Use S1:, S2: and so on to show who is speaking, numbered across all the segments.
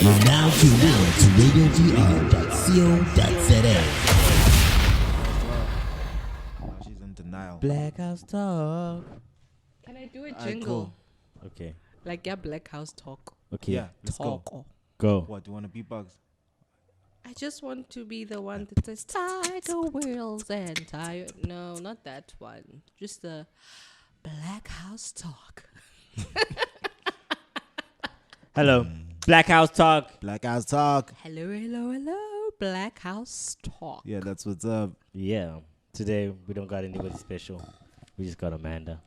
S1: You're now tuned in to RadioDR.co.za.
S2: She's in denial.
S3: Black House Talk.
S4: Can I do a
S2: Alright,
S4: jingle?
S2: cool.
S3: Okay.
S4: Like your Black House Talk.
S3: Okay.
S2: Yeah, let's go.
S4: Talk.
S3: Go.
S2: What, do you want to beatbox?
S4: I just want to be the one that says Tiger Wheels and Tiger. No, not that one. Just the Black House Talk.
S3: Hello. Black House Talk.
S2: Black House Talk.
S4: Hello, hello, hello. Black House Talk.
S2: Yeah, that's what's up.
S3: Yeah. Today we don't got anybody special. We just got Amanda.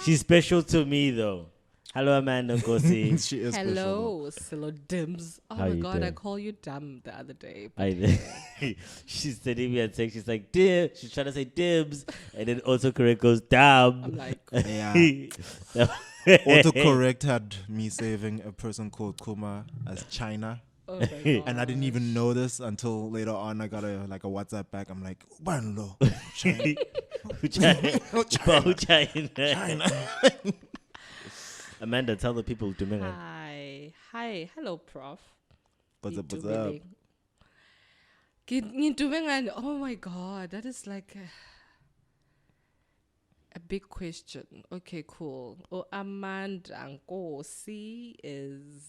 S3: She's special to me though. Hello, Amanda Nkosi.
S2: She is special.
S4: Hello, Silo Dims. Oh
S3: How
S4: my
S3: you
S4: God, I
S3: doing?
S4: call you dumb the other day. but
S3: She's sending me a text. She's like, "Dib." She's trying to say dibs, and then autocorrect goes damn.
S4: I'm like,
S2: Yeah. Autocorrect had me saving a person called Kuma as China.
S4: oh my God.
S2: And I didn't even know this until later on. I got a WhatsApp back. I'm like, Banlo, China. China.
S3: Amanda, tell the people to me.
S4: Hi. Hello, Prof.
S2: What's up?
S4: Ngidumengani? Oh my God, that is like a big question. Okay, cool. Oh, Amanda Nkosi is.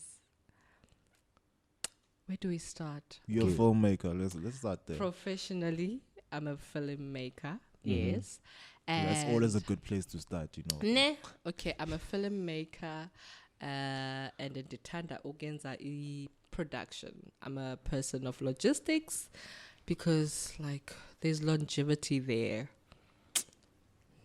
S4: Where do we start?
S2: You're a filmmaker. Let's start there.
S4: Professionally, I'm a filmmaker. Yes.
S2: That's always a good place to start, you know.
S4: Ne. Okay, I'm a filmmaker and a Ditanda Ogenza production. I'm a person of logistics because like there's longevity there.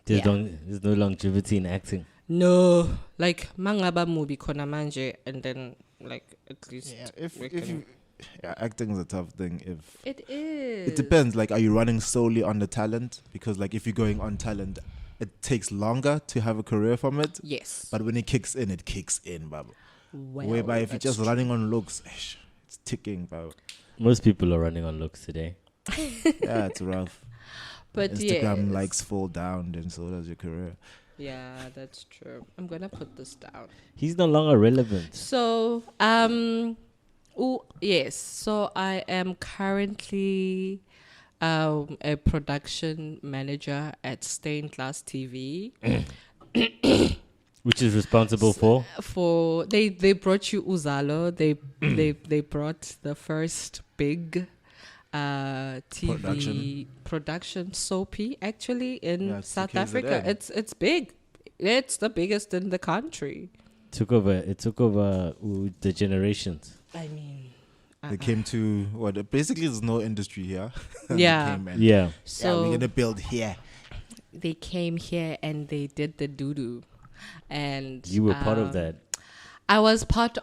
S3: There's no longevity in acting.
S4: No, like mangaba movie kona manje and then like at least
S2: Acting is a tough thing.
S4: it is.
S2: It depends. Like, are you running solely on the talent? Because like if you're going on talent, it takes longer to have a career from it.
S4: Yes.
S2: But when it kicks in, baba.
S4: Well,
S2: Whereby if you're
S4: that's
S2: just
S4: true.
S2: running on looks, it's ticking, baba.
S3: Most people are running on looks today.
S2: Yeah, it's rough.
S4: But
S2: Instagram
S4: yes.
S2: likes fall down, then so does your career.
S4: Yeah, that's true. I'm gonna put this down.
S3: He's no longer relevant.
S4: So, yes. So I am currently a production manager at Stained Glass TV.
S3: Which is responsible for?
S4: They brought you Uzalo. They brought the first big TV production soapy actually in
S2: Yeah, it's
S4: South
S2: KZN.
S4: Africa. It's big. It's the biggest in the country.
S3: It took over the generations.
S4: I mean,
S2: They came to what? Basically, there's no industry here. They
S4: Yeah.
S2: came and,
S3: Yeah.
S4: so
S2: we're gonna build here.
S4: they came here and they did the doo-doo. And
S3: You were part of that.
S4: I wasn't part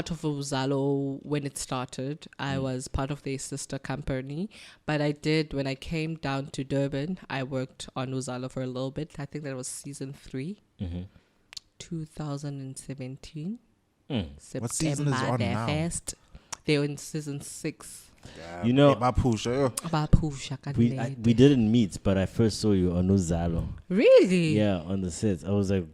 S4: of Uzalo when it started. I was part of their sister company. But I did, when I came down to Durban, I worked on Uzalo for a little bit. I think that was season 3, 2017. September,
S2: What season is it on
S4: they're
S2: now?
S4: fast. They were in season 6.
S3: You know, we didn't meet, but I first saw you on Uzalo.
S4: Really?
S3: Yeah, on the sets. I was like,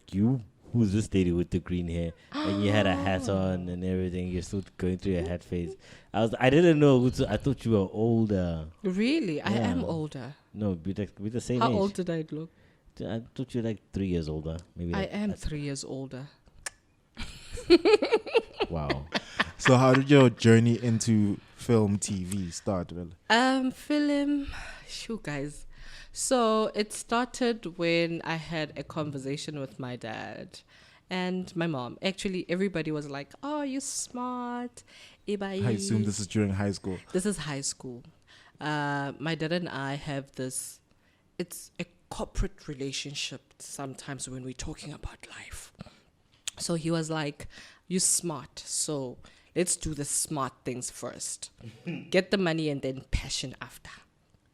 S3: who's this lady with the green hair? And you had a hat on and everything. You're still going through your hat phase. I didn't know I thought you were older.
S4: Really? I
S3: Yeah.
S4: am older.
S3: No, we're the same
S4: How
S3: age.
S4: old did I look?
S3: I thought you were like 3 years older. Maybe.
S4: I
S3: like,
S4: am 3 years older.
S3: Wow.
S2: So how did your journey into film TV start? Well,
S4: Film, guys. So it started when I had a conversation with my dad and my mom. Actually, everybody was like, "Oh, you're smart."
S2: I assume this is during high school.
S4: This is high school. My dad and I have this. It's a corporate relationship sometimes when we're talking about life. So he was like, "You're smart, so let's do the smart things first. Get the money and then passion after."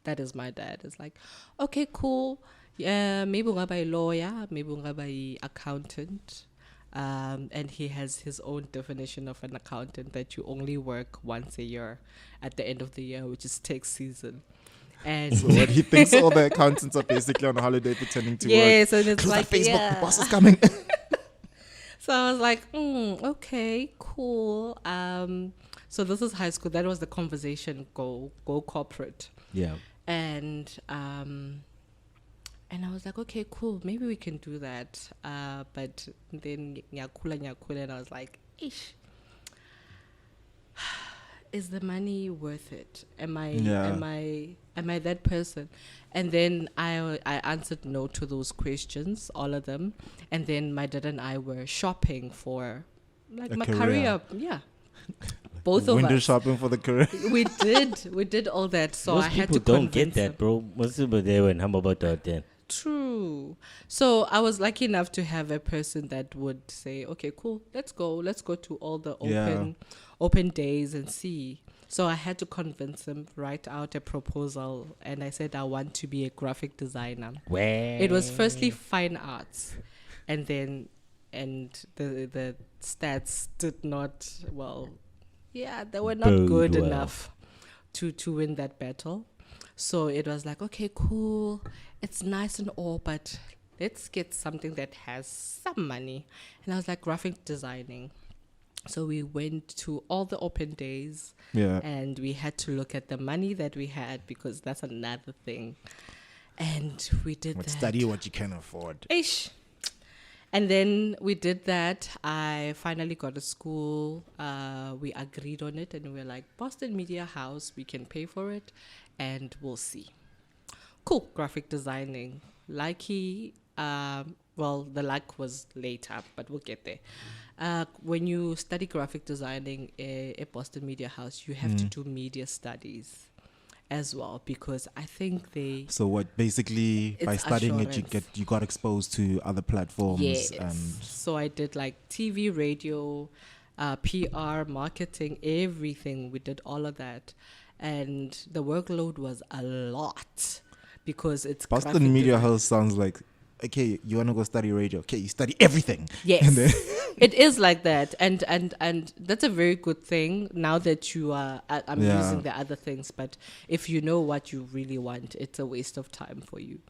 S4: That is my dad. It's like, okay, cool. Yeah, maybe we'll be a lawyer, maybe we'll be an accountant. And he has his own definition of an accountant that you only work once a year at the end of the year, which is tax season. And
S2: So what he thinks all the accountants are basically on holiday pretending to work.
S4: yes, and it's
S2: Close
S4: like,
S2: that Facebook,
S4: yeah.
S2: the boss is coming.
S4: So I was like, okay, cool. So this is high school. That was the conversation. Go corporate.
S3: Yeah.
S4: And I was like, okay, cool. Maybe we can do that. But then nyakula, and I was like, ish. Is the money worth it? Am I that person? And then I answered no to those questions, all of them. And then my dad and I were shopping for like my career. Yeah. Both of
S2: Window
S4: us.
S2: shopping for the career.
S4: We did all that. So
S3: Most
S4: I had
S3: people
S4: to
S3: don't get
S4: convince
S3: that,
S4: him.
S3: bro. Most people they were humble about that then.
S4: True. So I was lucky enough to have a person that would say, okay, cool, let's go to all the open days and see. So I had to convince him, write out a proposal, and I said I want to be a graphic designer. It was firstly fine arts, and then the stats did not they were not
S3: Bode
S4: good
S3: well.
S4: enough to win that battle. So it was like, okay, cool, it's nice and all, but let's get something that has some money. And I was like, graphic designing. So we went to all the open days, and we had to look at the money that we had, because that's another thing. And we did that.
S2: Study what you can afford.
S4: Ish. And then we did that. I finally got a school. We agreed on it, and we were like, Boston Media House, we can pay for it, and we'll see. Cool. Graphic designing. Lucky. The luck was later, but we'll get there. When you study graphic designing at Boston Media House, you have to do media studies as well, because I think they...
S2: So what, basically by studying
S4: assurance.
S2: you got exposed to other platforms.
S4: Yes.
S2: And
S4: So I did like TV, radio, PR, marketing, everything. We did all of that. And the workload was a lot, because it's graphic
S2: Boston Media
S4: design.
S2: House sounds like, okay, you want to go study radio. Okay, you study everything.
S4: Yes.
S2: And then
S4: It is like that. And that's a very good thing now that you are... I'm using the other things, but if you know what you really want, it's a waste of time for you.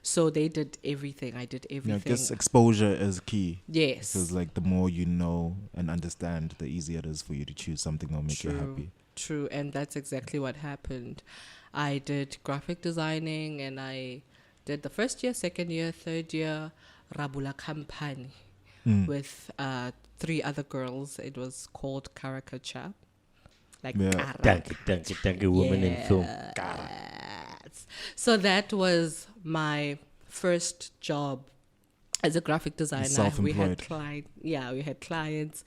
S4: So they did everything. I did everything.
S2: I guess exposure is key.
S4: Yes.
S2: Because like the more you know and understand, the easier it is for you to choose something that will make you happy.
S4: True, and that's exactly what happened. I did graphic designing, and I did the first year, second year, third year, Rabula Company with 3 other girls. It was called Caricature. Like
S3: Thank you, woman in film.
S4: Yes. So that was my first job as a graphic designer. We had
S2: Self-employed.
S4: we had clients.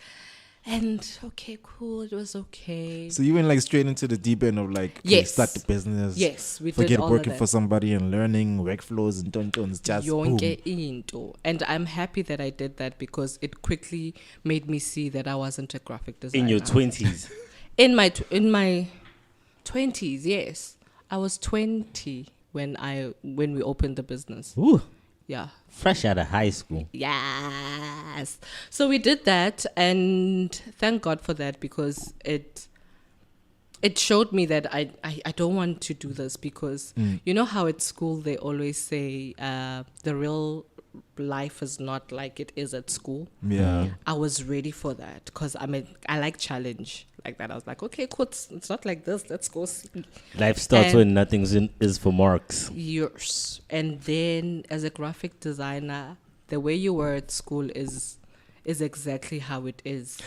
S4: And okay, cool, it was okay.
S2: So you went like straight into the deep end of like, okay,
S4: Yes.
S2: start the business.
S4: Yes, we did
S2: Forget
S4: all
S2: working
S4: of that.
S2: for somebody and learning workflows and tontons. Just boom.
S4: Yonke into. And I'm happy that I did that, because it quickly made me see that I wasn't a graphic designer.
S3: In your 20s.
S4: In my 20s, yes. I was 20 when we opened the business.
S3: Ooh,
S4: Yeah.
S3: fresh out of high school.
S4: Yes. So we did that, and thank God for that, because it showed me that I don't want to do this, because you know how at school they always say the real life is not like it is at school.
S2: Yeah.
S4: I was ready for that, because I like challenge like that. I was like, okay, cool, it's not like this. Let's go see.
S3: Life starts
S4: And-
S3: when nothing is for marks.
S4: Years. And then as a graphic designer, the way you were at school is exactly how it is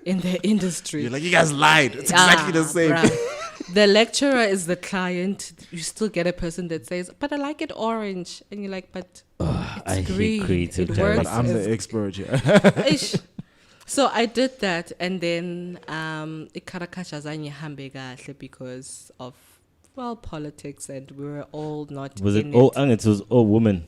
S4: in the industry.
S2: You're like, you guys lied. It's exactly the same.
S4: Bruh. The lecturer is the client. You still get a person that says, but I like it orange. And you're like, but it's
S3: I hate
S4: green.
S3: creative
S4: It
S3: direction.
S4: works
S2: But I'm
S4: as
S2: the expert here.
S4: Ish. So I did that, and then ikarakacha zange hambe kahle because of politics, and we were all not
S3: Was it
S4: in
S3: all? And it was all women.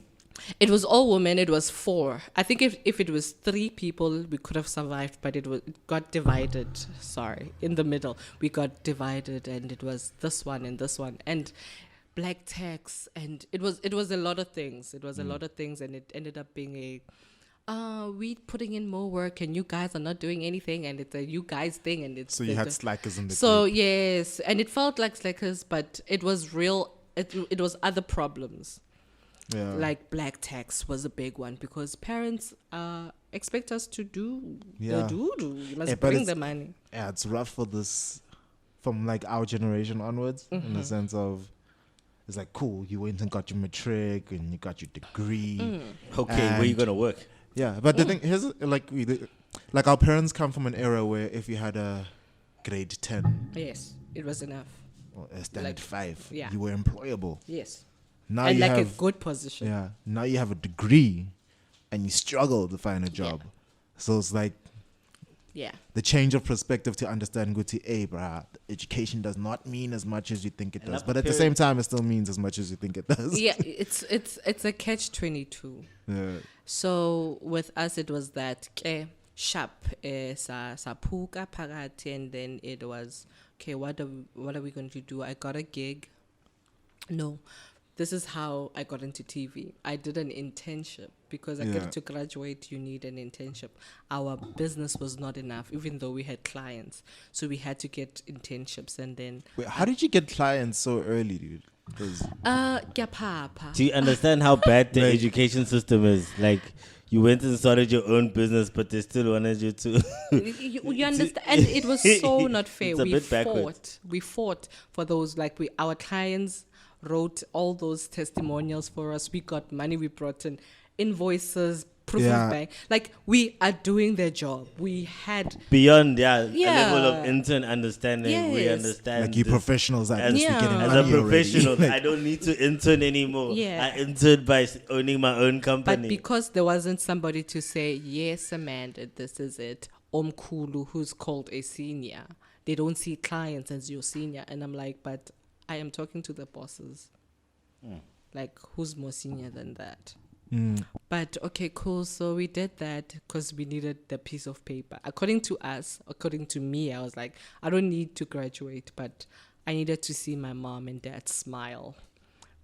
S4: It was all women. It was 4. I think if it was 3 people, we could have survived, but it got divided. Sorry, in the middle, we got divided, and it was this one and this one, and black tax, and it was a lot of things. It was a lot of things, and it ended up being we putting in more work, and you guys are not doing anything, and it's a you guys thing, and it's
S2: So you had slackers in the
S4: so
S2: group.
S4: yes, and it felt like slackers, but it was real. It was other problems.
S2: Yeah.
S4: Like black tax was a big one, because parents expect us to do
S2: Yeah.
S4: the doo-doo. You must
S2: But
S4: bring
S2: it's-
S4: the money.
S2: Yeah, it's rough for this from like our generation onwards, in the sense of it's like cool, you went and got your matric and you got your degree.
S3: Okay, where you
S2: And-
S3: gonna work?
S2: Yeah, but the thing here's like our parents come from an era where if you had a grade 10
S4: Yes, it was enough.
S2: or a standard
S4: Like,
S2: 5,
S4: yeah.
S2: you were employable.
S4: Yes,
S2: Now
S4: and
S2: you
S4: like
S2: have
S4: a good position.
S2: yeah, now you have a degree and you struggle to find a job. So it's like
S4: Yeah.
S2: the change of perspective to understand Guti, hey, bruh, education does not mean as much as you think it
S3: And
S2: does.
S3: up
S2: But at the
S3: period-
S2: same time, it still means as much as you think it does.
S4: Yeah, it's a catch-22.
S2: Yeah.
S4: So with us, it was that sharp sapuka phakathi, and then it was okay. What are we going to do? I got a gig. No, this is how I got into TV. I did an internship because I
S2: Yeah.
S4: get to graduate. You need an internship. Our business was not enough, even though we had clients, so we had to get internships, and then
S2: Wait, how did you get clients so early, dude? 'Cause-
S4: Gyapapa.
S3: Do you understand how bad the
S2: Like-
S3: education system is? Like, you went and started your own business, but they still wanted you to.
S4: You understand, and it was so not fair.
S3: It's a
S4: We
S3: bit backwards.
S4: fought for those. Like our clients wrote all those testimonials for us. We got money. We brought in invoices, proof
S2: Yeah.
S4: of bank. Like we are doing their job. We had
S3: Beyond, a level of
S4: Yeah.
S3: intern understanding, we
S4: Yes.
S3: understand.
S2: like you
S3: this.
S2: professionals are
S3: As-
S2: actually
S4: Yeah.
S2: getting
S3: As
S2: money
S3: a professional,
S2: already.
S3: I don't need to intern anymore.
S4: Yeah.
S3: I interned by owning my own company.
S4: but because there wasn't somebody to say, yes, Amanda, this is it. Omkulu, who's called a senior. They don't see clients as your senior. And I'm like, but I am talking to the bosses. Like, who's more senior than that? But okay, cool. So we did that because we needed the piece of paper. According to me, I was like, I don't need to graduate, but I needed to see my mom and dad smile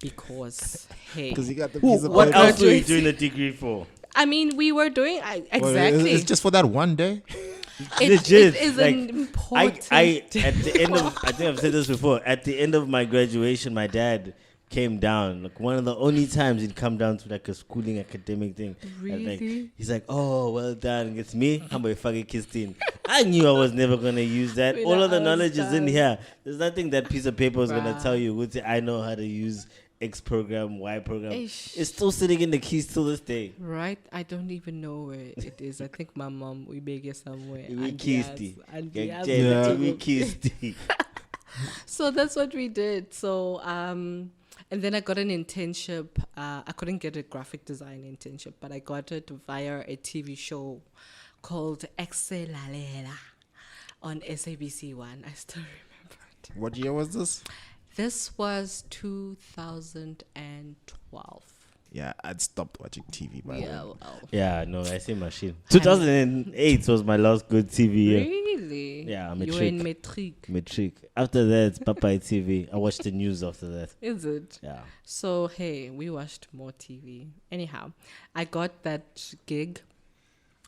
S4: because, hey,
S2: Because you got the piece of
S3: what
S2: paper.
S3: else were you
S4: graduates.
S3: doing the degree for?
S4: I mean, we were doing
S2: Well,
S4: exactly.
S2: it's just for that one day.
S3: Legit,
S4: It is
S3: like,
S4: an important.
S3: I at the end of I think I've said this before. At the end of my graduation, my dad came down. Like one of the only times he'd come down to like a schooling academic thing. And, like,
S4: Really?
S3: he's like, "Oh, well done. It's me. I'm a fucking kissed. I knew I was never gonna use that.
S4: With
S3: All of the
S4: the
S3: knowledge is in
S4: All-Stars.
S3: here. There's nothing that piece of paper is gonna
S4: Bruh.
S3: tell you. Would say I know how to use X program, Y program.
S4: Eish.
S3: It's still sitting in the keys till this day.
S4: Right? I don't even know where it is. I think my mom, we make it somewhere.
S3: We
S4: And
S3: kissed.
S4: yes, and
S3: Yeah,
S4: yes,
S2: Yeah.
S3: we kissed.
S4: So that's what we did. So, and then I got an internship. I couldn't get a graphic design internship, but I got it via a TV show called Excelalela on SABC1. I still remember it.
S2: What year was this?
S4: This was 2012.
S2: Yeah, I'd stopped watching TV by
S4: Yeah,
S2: then.
S4: well,
S3: Yeah, no, I see machine. 2008 was my last good TV year.
S4: really?
S3: Yeah,
S4: You were in
S3: matric.
S4: metric.
S3: Matric. After that, Papa TV. I watched the news after that.
S4: Is it?
S3: Yeah.
S4: So, hey, we watched more TV. Anyhow, I got that gig.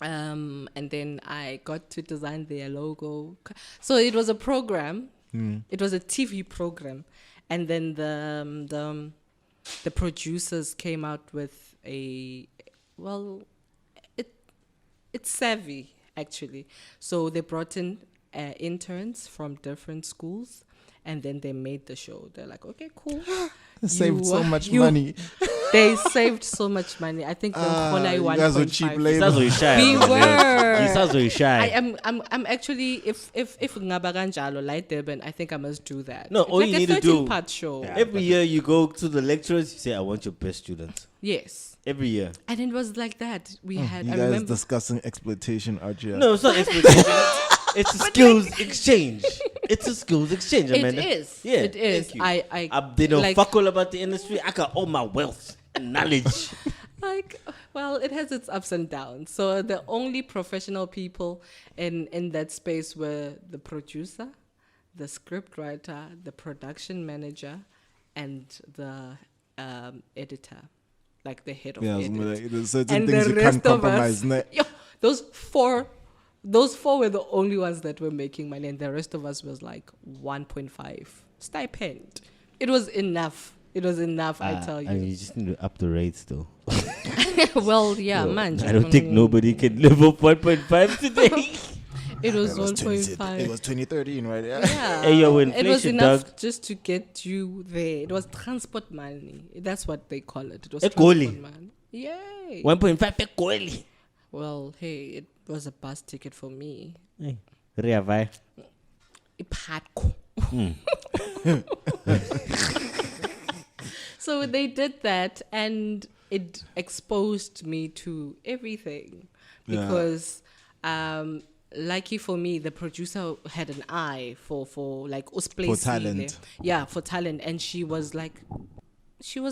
S4: And then I got to design their logo. So it was a program. It was a TV program. And then the producers came out with it's savvy, actually. So they brought in interns from different schools, and then they made the show. They're like, okay, cool.
S2: Saved so much
S4: you-
S2: money.
S4: They saved so much money. I think the Nkosi
S2: you guys were cheap
S4: 1.5.
S3: He
S2: labor.
S3: sounds very shy.
S4: We were.
S3: He sounds very shy.
S4: I'm actually if ngaba kanjalo like Durban, I think I must do that.
S3: No,
S4: It's
S3: all
S4: like
S3: you
S4: a
S3: need to do-
S4: 13-part show.
S2: Yeah.
S3: Every year you go to the lecturers, you say, I want your best students.
S4: Yes.
S3: Every year.
S4: And it was like that. We had
S2: You
S4: I
S2: guys
S4: remember
S2: discussing exploitation out here.
S3: No, it's not exploitation. It's a skills exchange. It's a skills exchange,
S4: it
S3: Amanda.
S4: is.
S3: Yeah,
S4: It is.
S3: thank you.
S4: I
S3: They know
S4: like,
S3: fuck all about the industry. I got all my wealth and knowledge.
S4: like well, it has its ups and downs. So the only professional people in that space were the producer, the script writer, the production manager, and the editor, like the head of
S2: Yeah,
S4: edit.
S2: there's certain
S4: And
S2: things
S4: the
S2: you
S4: rest
S2: can't
S4: of
S2: compromise.
S4: us,
S2: Ne?
S4: yo, those four were the only ones that were making money, and the rest of us was like 1.5 stipend. It was enough. I tell you.
S3: I mean, you just need to up the rates, though.
S4: Well, yeah,
S3: Yo,
S4: man.
S3: I don't think nobody can live off 1.5 today.
S4: It was
S2: It was
S4: 1.5.
S2: It was 2013, right? Yeah.
S4: Yeah.
S3: Hey, yo,
S4: it was
S3: inflation,
S4: enough
S3: dog.
S4: just to get you there. It was transport money. That's what they call it. It was
S3: Egoli.
S4: transport money. Yay.
S3: 1.5 pekoli.
S4: Well, hey, it was a bus ticket for me.
S3: Hey, Ria vai.
S4: Ipatko. So they did that, and it exposed me to everything
S2: Yeah.
S4: because, lucky for me, the producer had an eye for like
S2: For talent.
S4: Yeah, for talent, and she was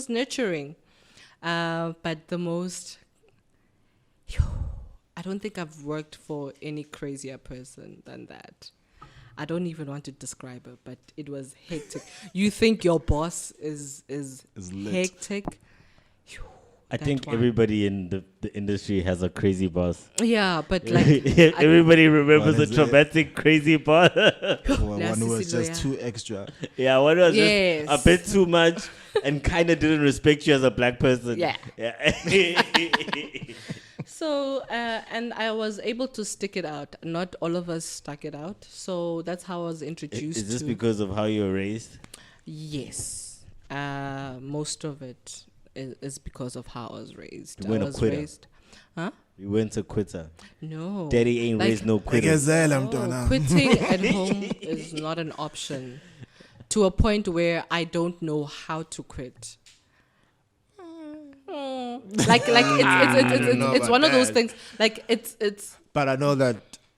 S4: nurturing. But the most, I don't think I've worked for any crazier person than that. I don't even want to describe her, but it was hectic. You think your boss is
S2: lit.
S4: hectic?
S3: I
S4: That
S3: think
S4: one.
S3: everybody in the industry has a crazy boss.
S4: Yeah, but like
S3: Everybody remembers
S2: What
S3: a
S2: is it?
S3: traumatic crazy boss.
S2: Well,
S4: Last
S2: one who was
S4: Sicily,
S2: just
S4: yeah.
S2: too extra.
S3: Yeah, one was
S4: Yes.
S3: just a bit too much and kind of didn't respect you as a black person.
S4: Yeah.
S3: Yeah.
S4: So, and I was able to stick it out. Not all of us stuck it out. So that's how I was introduced
S3: Is this
S4: to.
S3: because of how you were raised?
S4: Yes. Most of it is because of how I was raised.
S3: You weren't
S4: I
S3: a
S4: was
S3: quitter.
S4: raised. Huh?
S3: You weren't a quitter.
S4: No.
S3: Daddy ain't
S4: Like-
S3: raised no quitter.
S4: Quitting at home is not an option. To a point where I don't know how to quit. Like it's one of those things. Like it's
S2: But I know that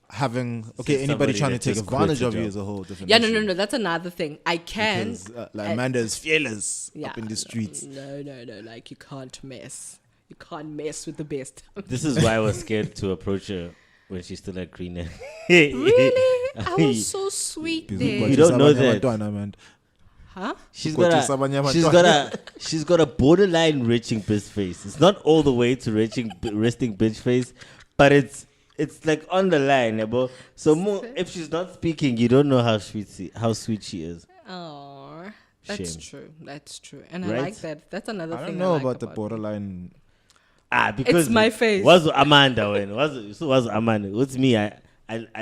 S2: having anybody
S3: somebody
S2: trying to
S3: that
S2: take
S3: just quits
S2: advantage
S3: a
S2: of you
S3: job.
S2: is a whole different
S4: yeah
S2: issue.
S4: no that's another thing. I can
S2: Because like Amanda is fearless
S4: yeah
S2: up in the streets.
S4: No like you can't mess with the best.
S3: This is why I was scared to approach her when she's still at Green.
S4: Really? I was so sweet there.
S3: You don't know that.
S2: Man.
S4: Huh?
S3: She's
S2: Got
S3: got
S2: you Sabanyama
S3: she's got a borderline resting bitch face. It's not all the way to resting bitch face, but it's like on the line, bro. So if she's not speaking, you don't know how sweet she is.
S4: Oh, that's
S3: Shame.
S4: true, and
S3: Right?
S4: I like that. That's another
S2: I
S4: thing
S2: don't know
S4: I like
S2: about the
S4: you.
S2: borderline.
S3: Because
S4: It's my face.
S3: Was Amanda when was Amanda? What's me? I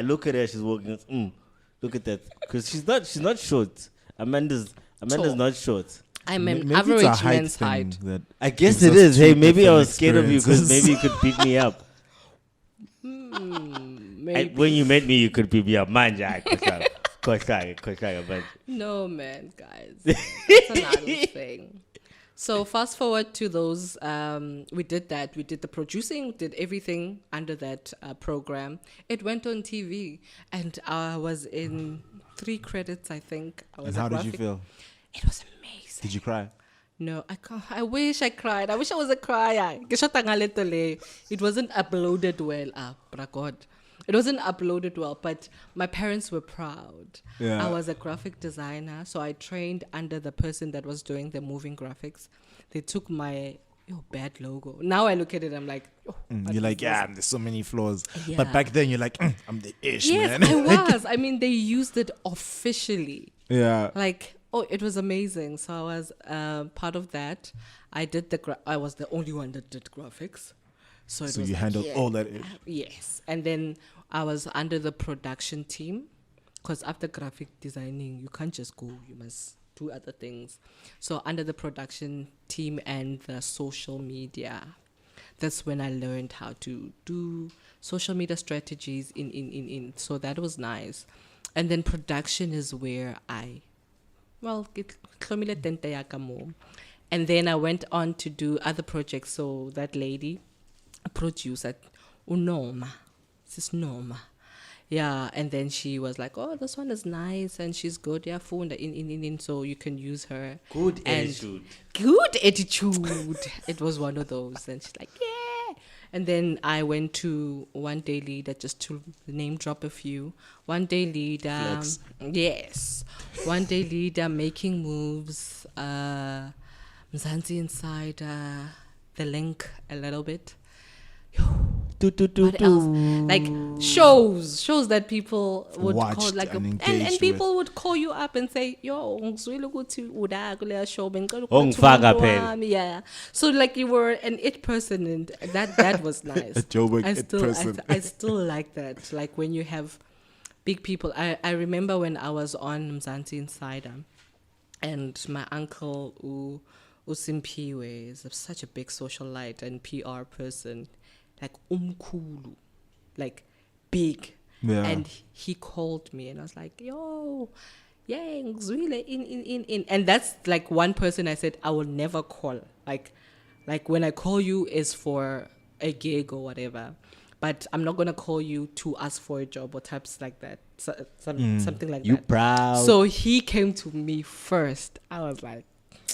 S3: look at her. She's walking. Look at that, because she's not short. Amanda's
S4: Tall.
S3: not short.
S4: I'm an
S2: Maybe it's a
S4: average
S2: height
S4: man's
S2: thing
S4: height.
S2: that
S3: I guess
S2: gives
S3: it
S2: us
S3: is.
S2: two
S3: Hey, maybe I
S2: different
S3: was scared of you because
S2: experiences.
S3: maybe you could beat me up.
S4: Maybe.
S3: When you met me, you could beat me up. Manja, but
S4: No, man, guys. That's an adult thing. So fast forward to those. We did that. We did the producing, did everything under that program. It went on TV, and I was in 3 credits, I think. I was
S2: And
S4: a
S2: how did you
S4: graphic-
S2: feel?
S4: It was amazing.
S2: Did you cry?
S4: No, I can't. I wish I cried. I wish I was a crier. It wasn't uploaded well. God. It wasn't uploaded well, but my parents were proud.
S2: Yeah.
S4: I was a graphic designer, so I trained under the person that was doing the moving graphics. They took my bad logo. Now I look at it, I'm like,
S2: You're like, there's so many flaws.
S4: Yeah.
S2: But back then, you're like, I'm the ish,
S4: yes,
S2: man.
S4: I was. I mean, they used it officially.
S2: Yeah.
S4: Like, it was amazing. So I was part of that. I did I was the only one that did graphics. So it
S2: So
S4: was
S2: you
S4: like,
S2: handled all that ish.
S4: Yes. And then I was under the production team, because after graphic designing, you can't just go. You must do other things. So under the production team and the social media, that's when I learned how to do social media strategies in. So that was nice. And then production is where and then I went on to do other projects. So that lady, a producer, Unoma, this is Noma. Yeah, and then she was like, "Oh, this one is nice and she's good. Yeah, phone in, so you can use her."
S3: good
S4: And
S3: attitude.
S4: Good attitude. It was one of those, and she's like, "Yeah." And then I went to One Day Leader, just to name drop a few. One Day Leader,
S2: Flex.
S4: yes. One Day Leader, Making Moves, Mzansi Insider, The Link a little bit. What else? Like shows that people would
S2: Watched
S4: call like
S2: and
S4: and
S2: engaged
S4: people would call you up and say, "Yo, ngizwile ukuthi uda kuleya show bengicela
S3: Ongifaka
S4: umuntu
S3: phela."
S4: wami." Yeah. So like you were an it person, and that was nice.
S2: A Joburg
S4: I
S2: it
S4: still
S2: person.
S4: I still like that. Like when you have big people. I remember when I was on Mzansi Insider, and my uncle Usimpiwe is such a big socialite and PR person, like umkulu, like big.
S2: Yeah.
S4: And he called me and I was like, yo, yeah, ngizwile in. And that's like one person I said I will never call. Like when I call you is for a gig or whatever. But I'm not going to call you to ask for a job or types like that. Something like
S3: You
S4: that.
S3: proud?
S4: So he came to me first. I was like,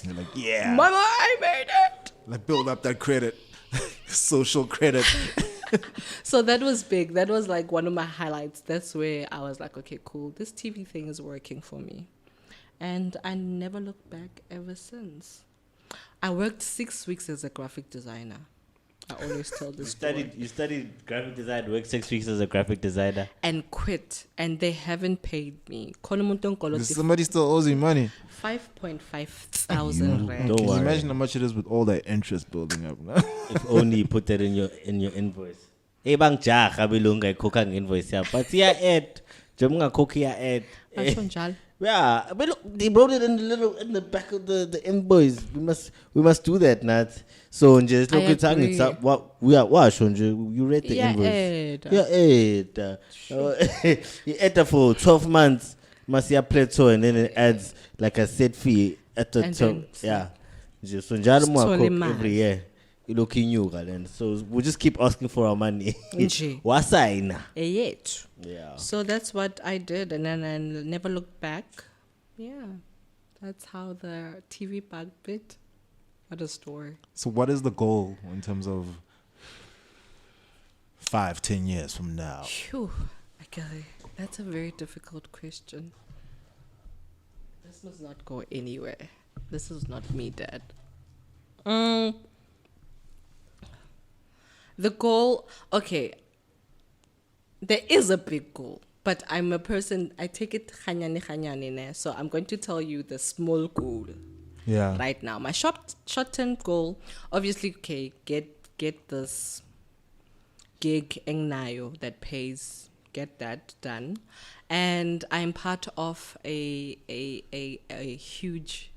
S2: You're like, yeah.
S4: Mama, I made it.
S2: Like build up that credit. Social credit.
S4: So that was big. That was like one of my highlights. That's where I was like, okay, cool. This TV thing is working for me. And I never looked back ever since. I worked 6 weeks as a graphic designer. I always tell this story.
S3: You studied graphic design, worked 6 weeks as a graphic designer.
S4: And quit. And they haven't paid me.
S2: Somebody still owes you money.
S4: 5.5 thousand rand.
S3: Don't
S2: Can you
S3: worry.
S2: imagine how much it is with all that interest building up? No?
S3: If only you put that in your invoice. Hey bang jaha belunga ikhokha invoice ya. But yeah ad. Jamunga khokhi ya ad.
S4: Basho njalo.
S3: Yeah, but look, they wrote it in the back of the invoice. We must do that, Nat. So just look at
S4: agree.
S3: it. What we are you read the
S4: Yeah,
S3: invoice. You enter for 12 months, must see a plateau, and then it adds like a set fee at the
S4: And
S3: top.
S4: then-
S3: Yeah. Just so njalo
S4: Sithole
S3: mwakho
S4: imali.
S3: every year. You looking new, and so we'll just keep asking for our money.
S4: Nje.
S3: Wasaina.
S4: Yet.
S3: Yeah.
S4: So that's what I did, and then I never looked back. Yeah, that's how the TV bug bit. What a story.
S2: So what is the goal in terms of 5-10 years from now?
S4: Phew. Okay, that's a very difficult question. This must not go anywhere. This is not me, Dad. The goal, okay, there is a big goal, but I'm a person, I take it khanyane ne. So I'm going to tell you the small goal
S2: Yeah.
S4: right now. My short-term goal, obviously, okay, get this gig engnayo that pays, get that done. And I'm part of a huge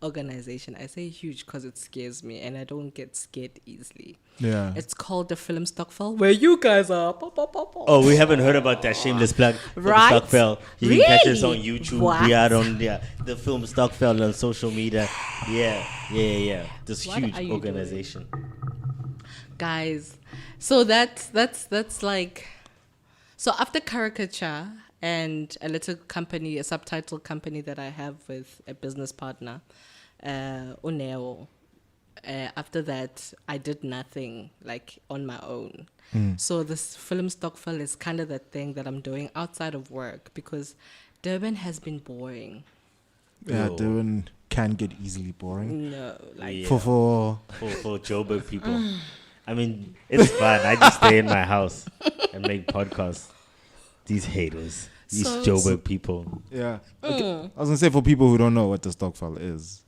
S4: organization. I say huge because it scares me and I don't get scared easily.
S2: Yeah.
S4: It's called the Film Stockfell, where you guys are.
S3: Oh, we haven't heard about that shameless plug for
S4: Right?
S3: the Stockfell. You can catch us on
S4: Really?
S3: YouTube.
S4: What?
S3: We are on the film Stockfell on social media. Yeah. This
S4: What
S3: huge
S4: are you
S3: organization.
S4: Guys, so that's like, so after caricature and a little company, a subtitle company that I have with a business partner, Uneo. After that, I did nothing like on my own. So this Film Stockfell is kind of the thing that I'm doing outside of work, because Durban has been boring.
S2: Yeah,
S3: Yo.
S2: Durban can get easily boring.
S4: No, like
S3: Yeah.
S2: For
S3: For Joburg people. I mean, it's fun. I just stay in my house and make podcasts. These haters. These
S4: So-
S3: Joburg people.
S2: yeah. Okay. I was gonna say, for people who don't know what the Stockfell is.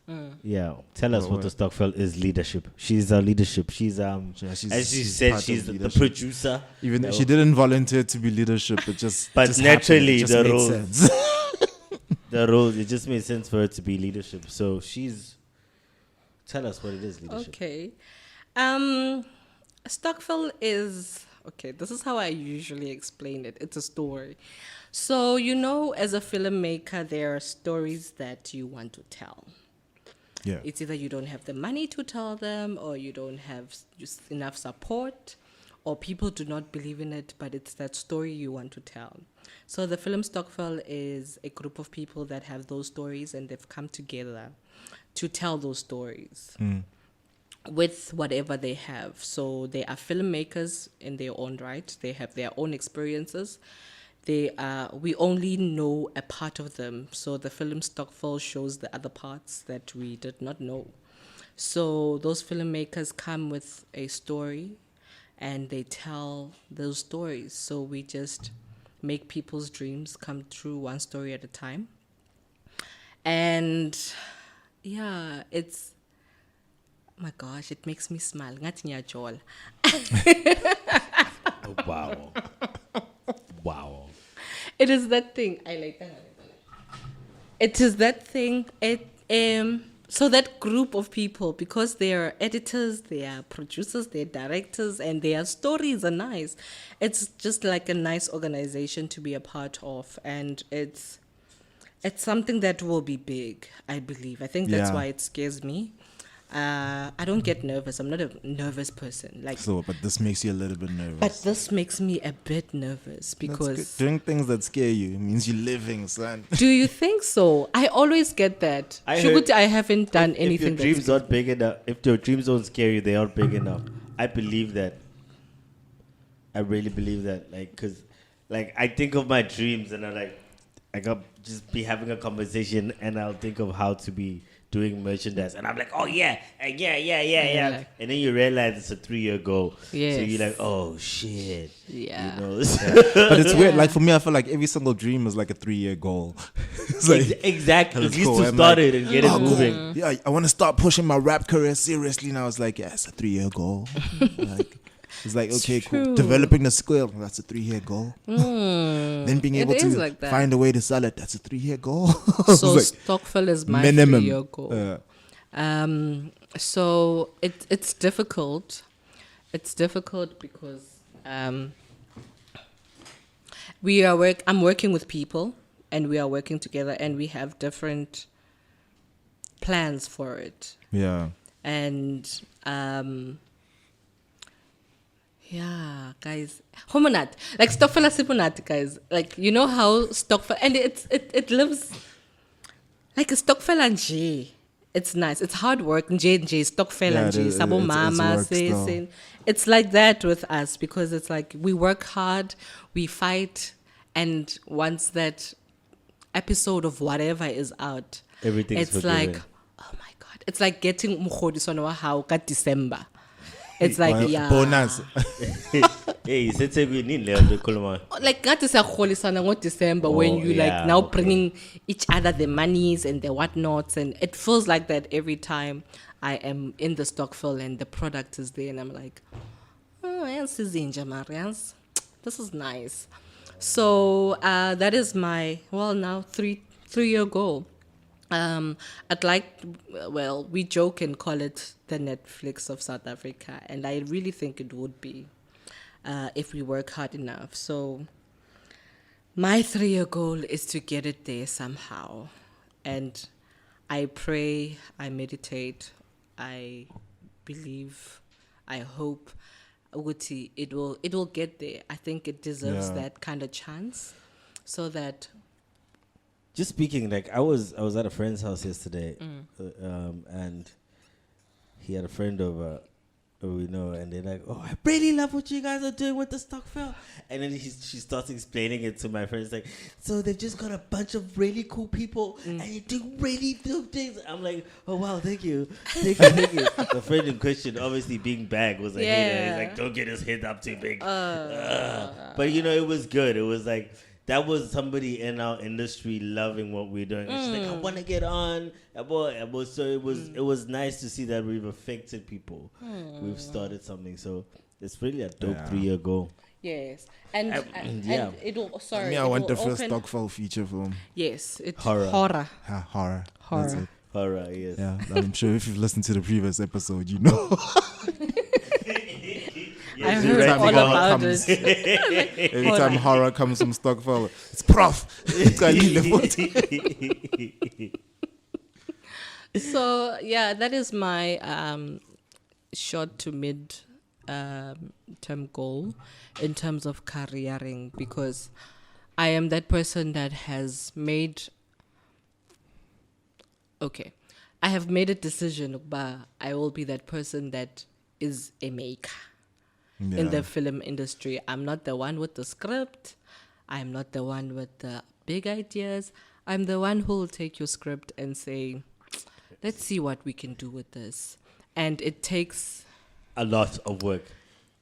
S3: Yeah. Tell us
S2: Oh,
S3: what the
S2: what?
S3: Stockfell is. Leadership. She's our leadership. She's
S2: she's-
S3: as she
S2: she's
S3: said,
S2: part
S3: she's
S2: of
S3: the
S2: leadership.
S3: producer.
S2: Even though
S3: No.
S2: she didn't volunteer to be leadership, it just
S3: But
S2: just
S3: naturally,
S2: happened. It just
S3: the
S2: made
S3: role-
S2: sense.
S3: The role, it just made sense for her to be leadership. So she's, tell us what it is, leadership.
S4: Okay. Stockfell is, okay, this is how I usually explain it. It's a story. So, as a filmmaker, there are stories that you want to tell.
S2: Yeah.
S4: It's either you don't have the money to tell them, or you don't have just enough support, or people do not believe in it, but it's that story you want to tell. So the Film Stockfell is a group of people that have those stories, and they've come together to tell those stories with whatever they have. So they are filmmakers in their own right. They have their own experiences. We only know a part of them. So the Film Stockfell shows the other parts that we did not know. So those filmmakers come with a story, and they tell those stories. So we just make people's dreams come true one story at a time. And yeah, it's, oh my gosh, it makes me smile. Ngathi ngiyajola.
S3: Oh, wow. Wow.
S4: It is that thing. I like that. It is that thing. So that group of people, because they are editors, they are producers, they are directors, and their stories are nice. It's just like a nice organization to be a part of, and it's something that will be big, I believe. I think that's why it scares me. I don't get nervous. I'm not a nervous person.
S2: But this makes you a little bit nervous.
S4: But this makes me a bit nervous because
S2: doing things that scare you means you're living, son.
S4: Do you think so? I always get that. I haven't done anything.
S3: If your dreams aren't big enough, if your dreams don't scare you, they aren't big enough. I believe that. I really believe that. Because I think of my dreams and I could just be having a conversation and I'll think of how to be doing merchandise, and I'm like, oh yeah. And then you realize it's a 3-year goal.
S4: Yes.
S3: So you're like, oh shit.
S4: Yeah.
S3: You know?
S2: But it's weird. Like for me, I feel like every single dream is like a 3-year goal. It's like,
S3: exactly. At
S2: it's
S3: least
S2: cool.
S3: to
S2: I'm
S3: start
S2: like,
S3: it and get it moving.
S2: Cool. Yeah, I want to start pushing my rap career seriously. And I was like, yeah, it's a 3-year goal. It's like, okay,
S4: true.
S2: cool. Developing the skill, that's a 3-year goal. Then being able to find a way to sell it, that's a 3-year goal.
S4: So Stockfill is my
S2: minimum
S4: 3-year goal. So it's difficult. It's difficult because I'm working with people, and we are working together, and we have different plans for it.
S2: Yeah.
S4: And yeah, guys, homonat, like Stockfella Siponat, guys, like you know how Stockfella, and it lives like a Stockfella and J. It's nice. It's hard work. J Stockfella and J. Sabo mama, it's like that with us because it's like we work hard, we fight, and once that episode of whatever is out,
S3: everything's
S4: it's like, oh my god, it's like getting Mukhodiswana wa how ka December. It's like, yeah.
S2: Bonus.
S3: Hey, since we need Koloma.
S4: Like, not to say Holisana December when you like now bringing each other the monies and the whatnots, and it feels like that every time I am in the Stockfill and the product is there, and I'm like, oh, yes, this is nice. So that is my now 3-year goal. I'd like, we joke and call it the Netflix of South Africa, and I really think it would be if we work hard enough. So my 3-year goal is to get it there somehow, and I pray, I meditate, I believe, I hope it will get there. I think it deserves that kind of chance, so that.
S3: Just speaking, like I was at a friend's house yesterday, and he had a friend over, we know, and they're like, "Oh, I really love what you guys are doing with the Stockfill." And then she starts explaining it to my friends, like, "So they've just got a bunch of really cool people, and you do really dope things." I'm like, "Oh wow, thank you." The friend in question, obviously being back, was a hater. He's like, "Don't get his head up too big." But you know, it was good. It was like. That was somebody in our industry loving what we're doing. And she's like, I want to get on. So it was nice to see that we've affected people. We've started something. So it's really a dope 3-year goal.
S4: Yes. And it'll, sorry.
S2: I want the first Stockfill feature film.
S4: Yes. It's
S2: horror.
S4: Horror.
S2: That's it.
S3: Horror, yes.
S2: Yeah, I'm sure if you've listened to the previous episode, you know.
S4: I heard all about it.
S2: Every time horror comes from Stockfill, it's prof.
S4: So yeah, that is my short to mid term goal in terms of careering, because I am that person that has made. Okay, I have made a decision, but I will be that person that is a maker. In the film industry. I'm not the one with the script. I'm not the one with the big ideas. I'm the one who will take your script and say, let's see what we can do with this. And it takes
S3: a lot of work.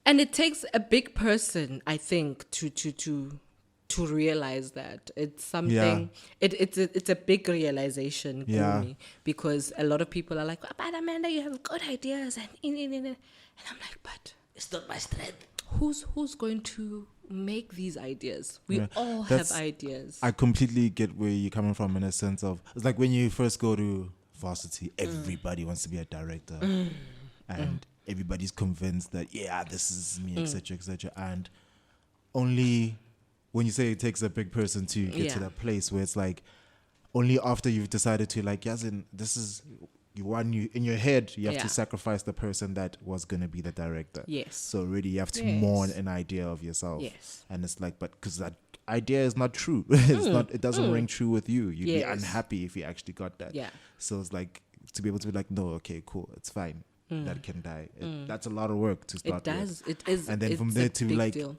S4: And it takes a big person, I think, to realize that it's something. It's a big realization for me, because a lot of people are like, "Oh, but Amanda, you have good ideas," and I'm like, "But
S3: It's not my strength.
S4: who's going to make these ideas? We all have ideas."
S2: I completely get where you're coming from, in a sense of, it's like when you first go to varsity, everybody wants to be a director, and everybody's convinced that this is me, etc., etc. And only when you say it takes a big person to get to that place where it's like, only after you've decided to, like, this is you in your head, you have to sacrifice the person that was going to be the director.
S4: Yes.
S2: So really you have to mourn an idea of yourself.
S4: Yes.
S2: And it's like, but because that idea is not true. It doesn't ring true with you. You'd be unhappy if you actually got that.
S4: Yeah.
S2: So it's like, to be able to be like, no, okay, cool, it's fine. That can die. That's a lot of work to start with.
S4: It does. It is.
S2: And then
S4: it's
S2: from there
S4: a
S2: to be
S4: big
S2: like,
S4: deal.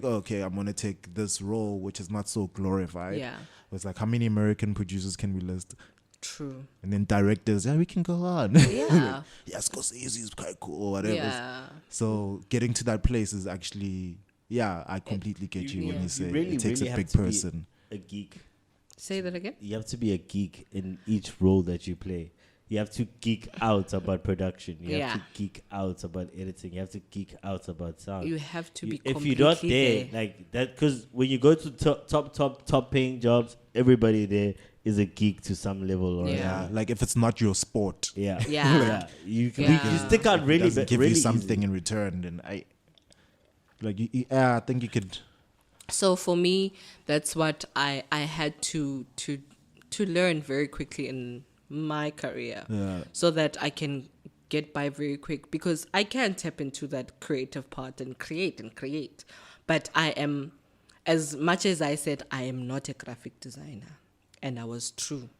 S2: oh, okay, I'm going to take this role, which is not so glorified.
S4: Yeah.
S2: It's like, how many American producers can we list?
S4: True.
S2: And then directors, we can go on.
S4: Yeah.
S2: Nkosi is quite cool or whatever.
S4: Yeah.
S2: So getting to that place is actually, I completely get you when you say it takes a big person.
S3: A geek.
S4: Say that again.
S3: You have to be a geek in each role that you play. You have to geek out about production. You have to geek out about editing. You have to geek out about sound.
S4: You have to be
S3: if you're not there, like that, because when you go to top paying jobs, everybody there is a geek to some level. Or
S2: like if it's not your sport,
S3: yeah, you stick out really.
S2: It doesn't give
S3: really
S2: you something
S3: easy.
S2: in return. Then I think you could.
S4: So for me, that's what I had to learn very quickly in my career, so that I can get by very quick, because I can tap into that creative part and create. But I am, as much as I said, I am not a graphic designer, and I was true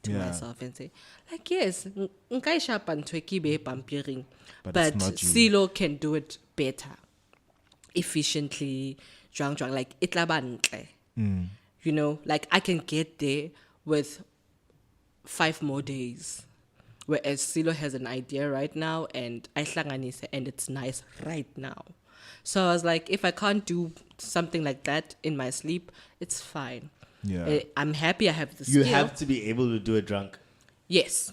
S4: to myself and say, like, yes, nka shapa ntho e ke be pampiring, but
S2: it's not you.
S4: Silo can do it better, efficiently, like itlaba ntle. You know, like I can get there with 5 more days, whereas Silo has an idea right now and I hlanganise and it's nice right now. So I was like, if I can't do something like that in my sleep, it's fine. I'm happy I have the skill.
S3: You have to be able to do it drunk.
S4: Yes,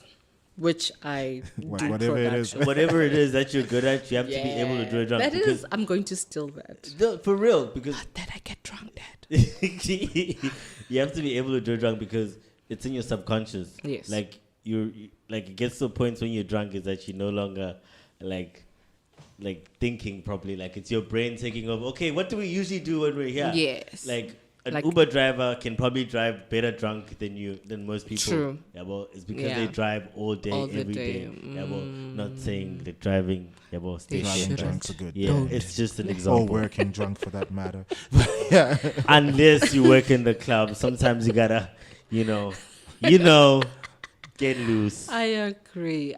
S4: which I do.
S3: Whatever it is that you're good at, you have to be able to do it drunk.
S4: That is, I'm going to steal that.
S3: No, for real, because
S4: That I get drunk, Dad.
S3: you have to be able to do it drunk because it's in your subconscious.
S4: Yes.
S3: Like like it gets to a point when you're drunk is that you're no longer like thinking properly. Like it's your brain taking over. Okay, what do we usually do when we're here?
S4: Yes.
S3: Like an Uber driver can probably drive better drunk than most people.
S4: True.
S3: Yeah, well, it's because they drive all day, every day. Yeah, well, not saying they're driving. Yeah, well, stay
S2: Driving
S3: drunk.
S2: drunks are good.
S3: Yeah, it's just an
S2: Or
S3: example.
S2: working drunk for that matter.
S3: Unless you work in the club, sometimes you gotta, get loose.
S4: I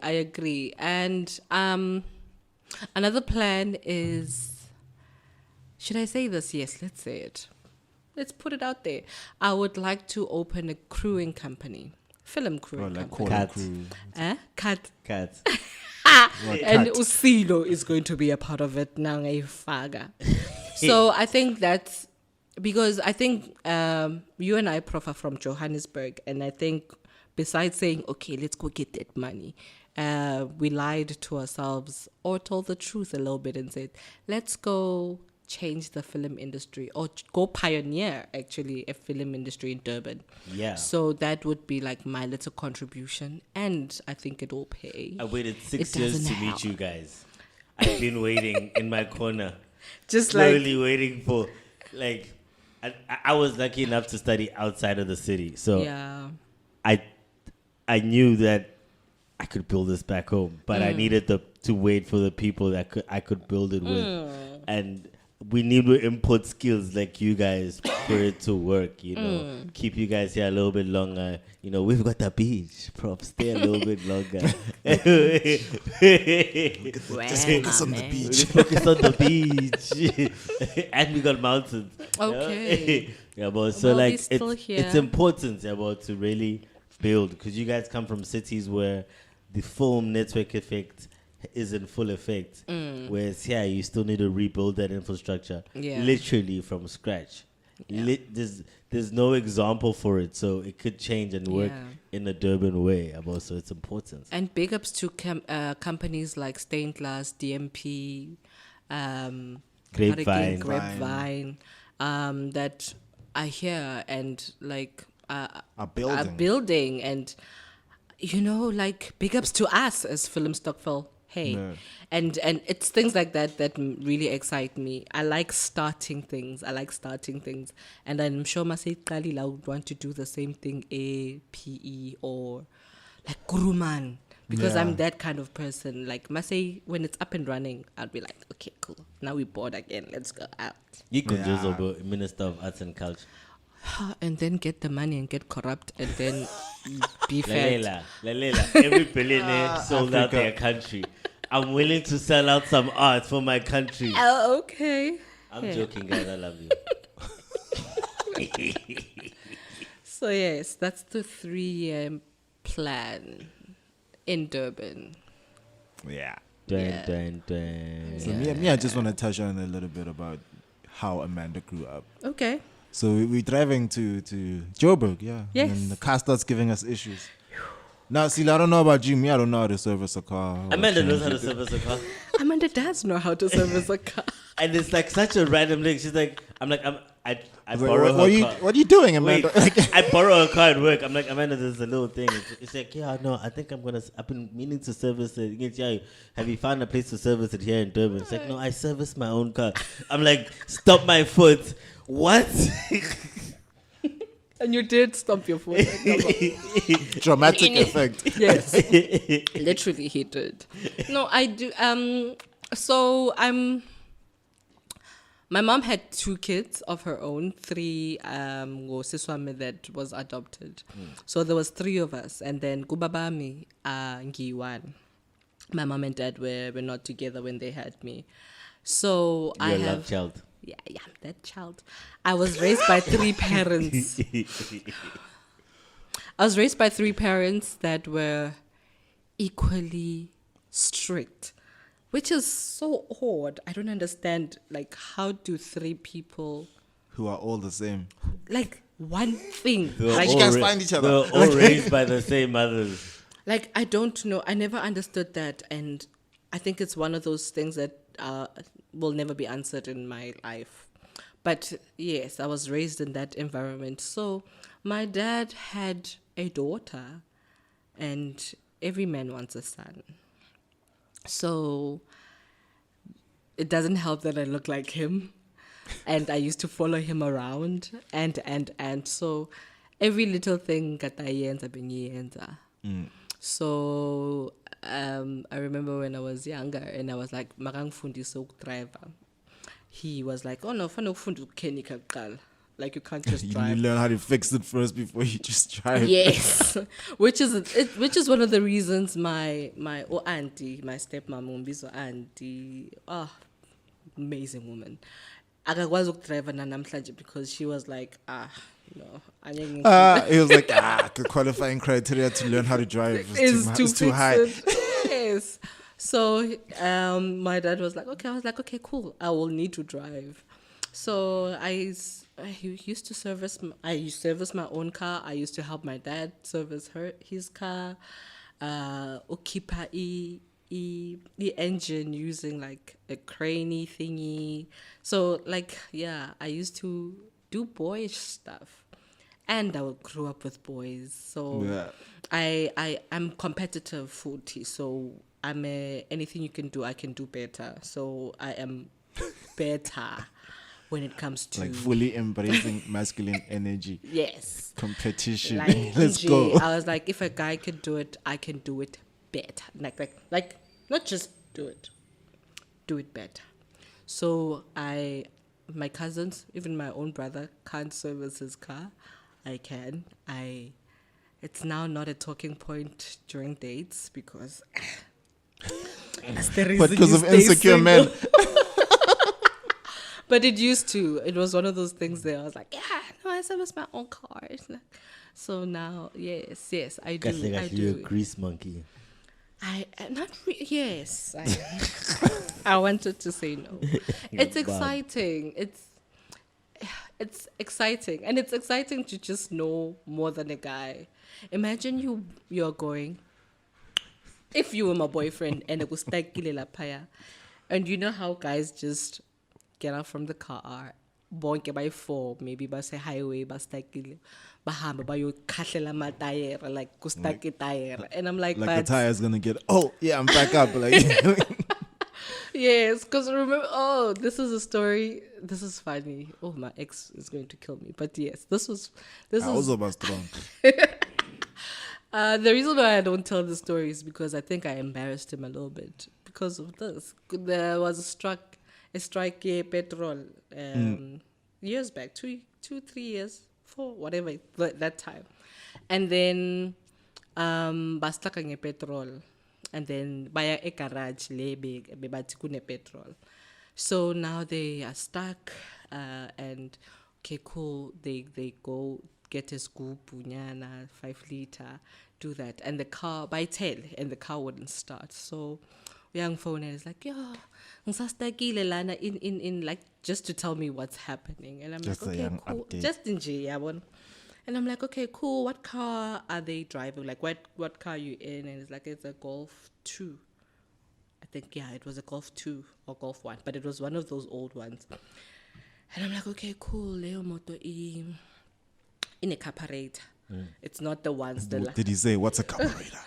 S4: agree. And another plan is, should I say this? Yes, let's say it. Let's put it out there. I would like to open a crewing company, film crewing company.
S3: Cat.
S2: Crew.
S4: Cut.
S3: Cats.
S4: And Usilo is going to be a part of it. Faga. So I think that's because I think you and I, Prof, are from Johannesburg, and I think besides saying, okay, let's go get that money, we lied to ourselves or told the truth a little bit and said, let's go change the film industry or go pioneer actually a film industry in Durban.
S3: Yeah.
S4: So that would be like my little contribution, and I think it will pay.
S3: I waited 6 years
S4: doesn't
S3: to meet
S4: help.
S3: you guys. I've been waiting in my corner.
S4: Just
S3: slowly waiting for, like, I was lucky enough to study outside of the city. So
S4: yeah.
S3: I knew that I could build this back home, but I needed to wait for the people that I could build it with. And we need to import skills like you guys for it to work, keep you guys here a little bit longer. We've got the beach, Prof. Stay a little bit longer.
S2: Just focus on the beach.
S3: Focus on the beach. And we got mountains.
S4: Okay.
S3: Yeah, but so
S4: We'll be
S3: like
S4: still here.
S3: it's important to really build, because you guys come from cities where the film network effect is in full effect. Whereas here, you still need to rebuild that infrastructure
S4: Yeah.
S3: literally from scratch.
S4: Yeah.
S3: There's no example for it, so it could change and work
S4: Yeah.
S3: in a Durban way. So it's important.
S4: And big ups to companies like Stained Glass, DMP,
S3: Grapevine.
S4: Grapevine, that are here and like
S2: Are
S4: are
S2: building.
S4: building, and like big ups to us as Film Stockville. Hey,
S2: Yeah.
S4: and it's things like that that really excite me. I like starting things. And I'm sure Masay Kalila would want to do the same thing, APE or like Kuruman, because
S2: Yeah.
S4: I'm that kind of person. Like Masay, when it's up and running, I'll be like, okay, cool. Now we're bored again. Let's go out.
S3: You could
S2: Yeah.
S3: just Minister of Arts and Culture.
S4: And then get the money and get corrupt and then be fat.
S3: Lalela, every billionaire sold out
S2: Africa.
S3: their country. I'm willing to sell out some art for my country.
S4: Oh, okay.
S3: I'm
S4: Yeah.
S3: joking, guys. I love you.
S4: So yes, that's the 3-year plan in Durban.
S2: Yeah.
S4: Yeah.
S2: So me, I just want to touch on a little bit about how Amanda grew up.
S4: Okay.
S2: So we're driving to Joburg, yeah.
S4: Yes.
S2: And the car starts giving us issues. Now, see, I don't know about you. Me, I don't know how to service a car. or
S3: Amanda
S2: change
S3: knows how to
S2: it.
S3: service a car.
S4: Amanda does know how to service a car.
S3: And it's like such a random thing. She's like, I
S2: I was like,
S3: borrow
S2: what,
S3: her car.
S2: what are you doing,
S3: Wait,
S2: Amanda?
S3: I borrow a car at work. I'm like, Amanda, there's a little thing. It's like, yeah, no, I think I've been meaning to service it. Yeah, have you found a place to service it here in Durban? It's like, no, I service my own car. I'm like, stop my foot. What?
S4: And you did stomp your foot.
S2: Dramatic effect.
S4: Yes. Literally he did. No, I do. So my mom had 2 kids of her own, 3 Siswame that was adopted. So there was 3 of us, and then Gubabami Ngiwan. My mom and dad were not together when they had me. So I
S3: Your
S4: have
S3: love child.
S4: Yeah, I'm that child. I was raised by 3 parents. I was raised by 3 parents that were equally strict, which is so odd. I don't understand, like, how do 3 people,
S2: Who are all the same.
S4: like, one thing?
S3: They were
S4: Like,
S2: you guys find each other.
S3: They were all raised by the same mothers.
S4: like, I don't know. I never understood that. And I think it's one of those things that will never be answered in my life. But yes, I was raised in that environment. So my dad had a daughter, and every man wants a son. So it doesn't help that I look like him. And I used to follow him around. And so every little thing katayenza benyenza. So I remember when I was younger and I was like, makangifundise ukudriver. He was like, oh no, fanele ufunda ukukenika kuqala. Like, you can't just
S2: You
S4: drive.
S2: learn how to fix it first before you just drive.
S4: Yes, which is one of the reasons my auntie, my stepmom, umbizo auntie, amazing woman. Akakwazi ukudrive namhlanje because she was like, no,
S2: It was like, the qualifying criteria to learn how to drive is too high.
S4: Yes. So my dad was like, okay. I was like, okay, cool. I will need to drive. So I used to service my own car. I used to help my dad service his car. Ukipa the engine using like a craney thingy. So like, yeah, I used to do boyish stuff. And I grew up with boys. So
S2: Yeah.
S4: I'm competitive 40. So anything you can do, I can do better. So I am better when it comes to
S2: Like fully embracing masculine energy.
S4: Yes.
S2: Competition.
S4: Like,
S2: Let's
S4: EJ,
S2: go.
S4: I was like, if a guy could do it, I can do it better. Like not just do it better. So my cousins, even my own brother, can't service his car. I can. It's now not a talking point during dates because that's the reason
S2: But because
S4: you
S2: of
S4: stay
S2: insecure men.
S4: single. But it used to. It was one of those things there. I was like, yeah, no, I service my own car. It's like, so now, yes, I do.
S3: You're a grease monkey.
S4: Yes. I wanted to say no. It's exciting. It's exciting, and it's exciting to just know more than a guy. Imagine you're going. If you were my boyfriend and it was lapaya, and you know how guys just get out from the car, bonke by 4, maybe by say highway, by stakile, bahamba bayokhahlela amatayere like kustaki tayere, and I'm like,
S2: Like
S4: but
S2: the tire's gonna get. Oh yeah, I'm back up. Like
S4: yes, because remember, this is a story. This is funny. Oh, my ex is going to kill me. But yes, this
S2: I was almost strong.
S4: the reason why I don't tell the story is because I think I embarrassed him a little bit because of this. There was a strike petrol years back, 3 years, 4, whatever that time, and then basta petrol. And then buy a garage lebe bebathi kune petrol. So now they are stuck and okay, cool. They go get a scoop, punyana, 5 liter, do that. And the car by tail and the car wouldn't start. So young phone is like, yeah, ngisastakile lana in like just to tell me what's happening. And I'm
S2: Just a
S4: like, okay,
S2: young
S4: cool.
S2: update.
S4: Just in J, and I'm like, okay, cool. What car are they driving? Like, what car are you in? And it's like, it's a Golf 2. I think, yeah, it was a Golf 2 or Golf 1, but it was one of those old ones. And I'm like, okay, cool. Leo moto in a carburetor. It's not the ones that like.
S2: Did he say what's a carburetor?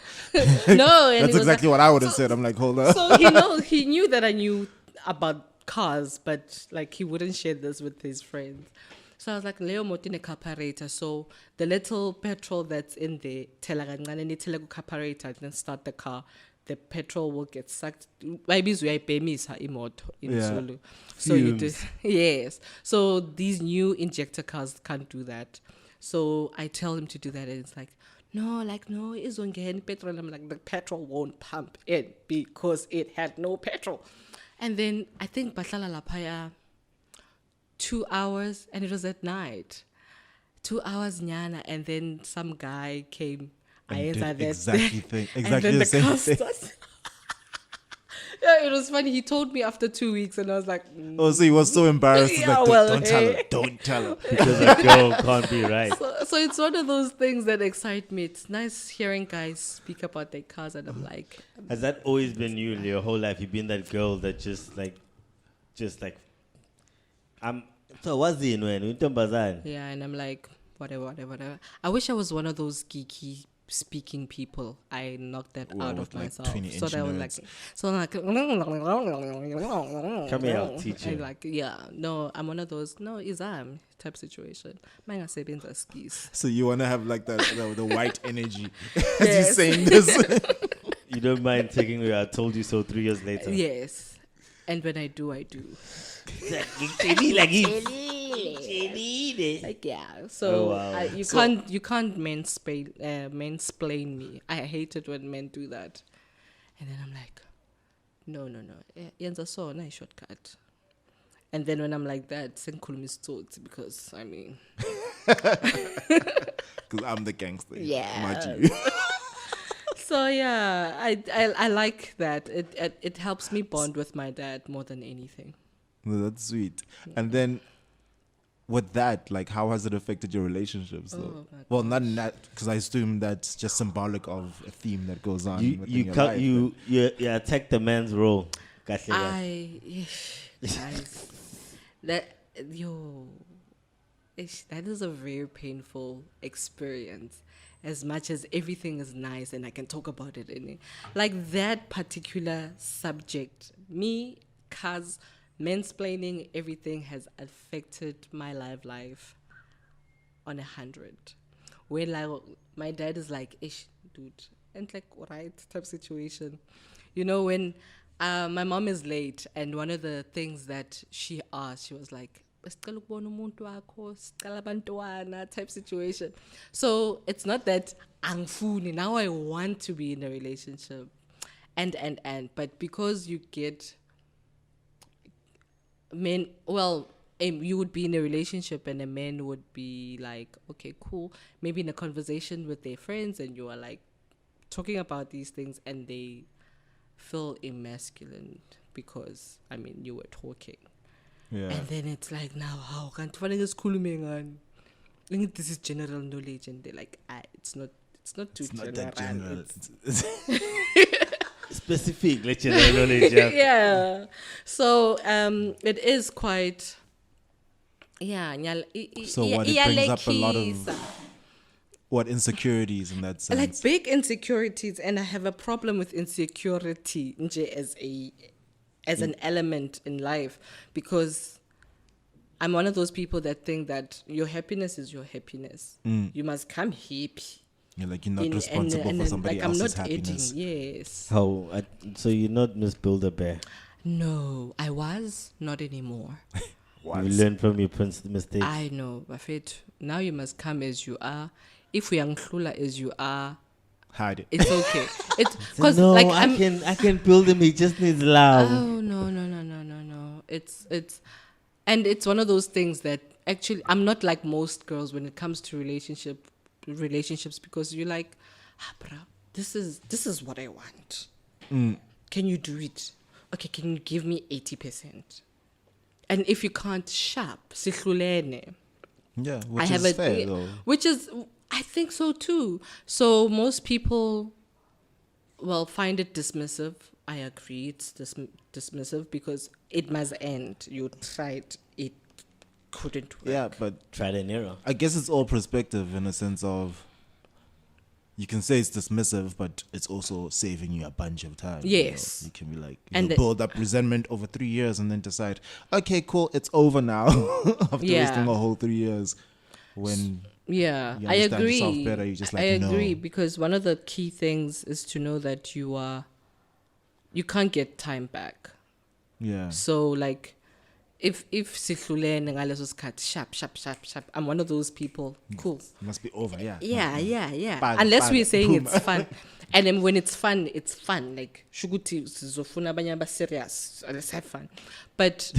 S4: No, and
S2: That's exactly what I would have said. I'm like, hold up.
S4: So he knew that I knew about cars, but like he wouldn't share this with his friends. So I was like, Leo motine carburetor. So the little petrol that's in the telegu carburetor, then start the car. The petrol will get sucked. Maybe imoto in
S2: Yeah.
S4: Zulu. So you do,
S3: Fumes.
S4: yes. So these new injector cars can't do that. So I tell him to do that, and it's like, no, it's on getting petrol. I'm like, the petrol won't pump it because it had no petrol. And then I think Batlala Lapaya 2 hours, and it was at night. 2 hours nyana, and then some guy came.
S2: And did
S4: that
S2: exactly
S4: and then
S2: the
S4: the
S2: same
S4: car
S2: thing.
S4: starts- Yeah, it was funny. He told me after 2 weeks, and I was like,
S2: Oh, so he was so embarrassed. He's
S4: Yeah,
S2: like,
S4: well,
S2: don't tell her.
S4: hey.
S2: Don't tell her.
S3: Because a girl can't be right.
S4: so it's one of those things that excite me. It's nice hearing guys speak about their cars, and I'm like,
S3: Has that always been you your whole life? You've been that girl that just like, so what's the when
S4: yeah, and I'm like, whatever. I wish I was one of those geeky speaking people. I knocked that
S2: Well,
S4: out
S2: with,
S4: of
S2: like,
S4: myself.
S2: 20
S4: So that was like,
S2: nerds.
S4: so I'm like,
S3: Come here, I'll teach you.
S4: And like, yeah, no, I'm one of those, no, exam type situation. Manga sebenza skis.
S2: So you want to have like the white energy as
S4: Yes.
S2: you're saying this.
S3: You don't mind taking me, I told you so 3 years later.
S4: Yes. And when I do. Like, yeah. So
S3: Oh, wow.
S4: you can't mansplain me. I hate it when men do that. And then I'm like, no. Yenza so nice shortcut. And then when I'm like that, senkhulumi stots because I mean,
S2: Because I'm the gangster.
S4: Yeah.
S2: Mind you.
S4: so yeah, I like that. It helps me bond with my dad more than anything.
S2: No, that's sweet. And then with that, like, how has it affected your relationships, though?
S4: my
S2: Well, not in that, because I assume that's just symbolic of a theme that goes on.
S3: You
S2: within your
S3: can't
S2: life,
S3: you attack the man's role.
S4: Guys, that is a very painful experience. As much as everything is nice and I can talk about it like that particular subject, me, cause mansplaining everything has affected my life on 100. When like my dad is like, ish, dude, and like, right type situation. You know, when my mom is late, and one of the things that she asked, she was like, "Sicela ukubona umuntu wakho, sicela abantwana," type situation. So it's not that angifuni, now I want to be in a relationship, and but because you get men, well, you would be in a relationship and a man would be like, okay, cool, maybe in a conversation with their friends, and you are like talking about these things and they feel emasculine because, I mean, you were talking.
S2: Yeah.
S4: And then it's like, now how can this is general knowledge, and they're like, it's not too
S2: It's not
S4: general.
S2: that general.
S4: It's
S3: Specific, let you know.
S4: yeah. So it is quite. Yeah.
S2: So what, it brings up a lot of insecurities in that sense.
S4: Like big insecurities, and I have a problem with insecurity nje as an element in life, because I'm one of those people that think that your happiness is your happiness. You must come happy.
S2: You're like, you're not responsible for somebody
S4: like,
S2: else's
S4: I'm not
S2: happiness.
S4: adding, yes.
S3: So you're not Miss Build-A-Bear.
S4: No, I was not anymore.
S3: You learn from your mistakes.
S4: I know, Bafet. Now you must come as you are. If we are as you are,
S2: Hide it.
S4: it's okay. It's because
S3: no,
S4: like
S3: I can build him. He just needs love.
S4: Oh no. It's and it's one of those things that actually I'm not like most girls when it comes to relationships, because you're like, bruh, this is what I want. Can you do it? Okay, can you give me 80%? And if you can't, sharp, sihlulene.
S2: Yeah, which is fair though.
S4: Which is, I think so too. So most people, find it dismissive. I agree, it's dismissive because it must end. You tried, it couldn't work.
S2: Yeah, but
S3: Tried and error.
S2: I guess it's all perspective in a sense of, you can say it's dismissive, but it's also saving you a bunch of time.
S4: Yes.
S2: You can be like,
S4: And
S2: build up resentment over 3 years and then decide, okay, cool, it's over now. After wasting a whole 3 years. When
S4: Yeah,
S2: you
S4: I
S2: understand
S4: agree.
S2: yourself better, you're just like,
S4: I agree,
S2: no.
S4: because one of the key things is to know that you can't get time back.
S2: Yeah.
S4: So like, if sihlulene ngaleso sikhathi, sharp, I'm one of those people. Cool.
S2: It must be over, yeah.
S4: Yeah.
S2: Bang,
S4: Unless
S2: bang,
S4: we're saying
S2: boom.
S4: it's fun. And then when it's fun, it's fun. Like, shukuti sizofuna abanye aba serious. Let's have fun. But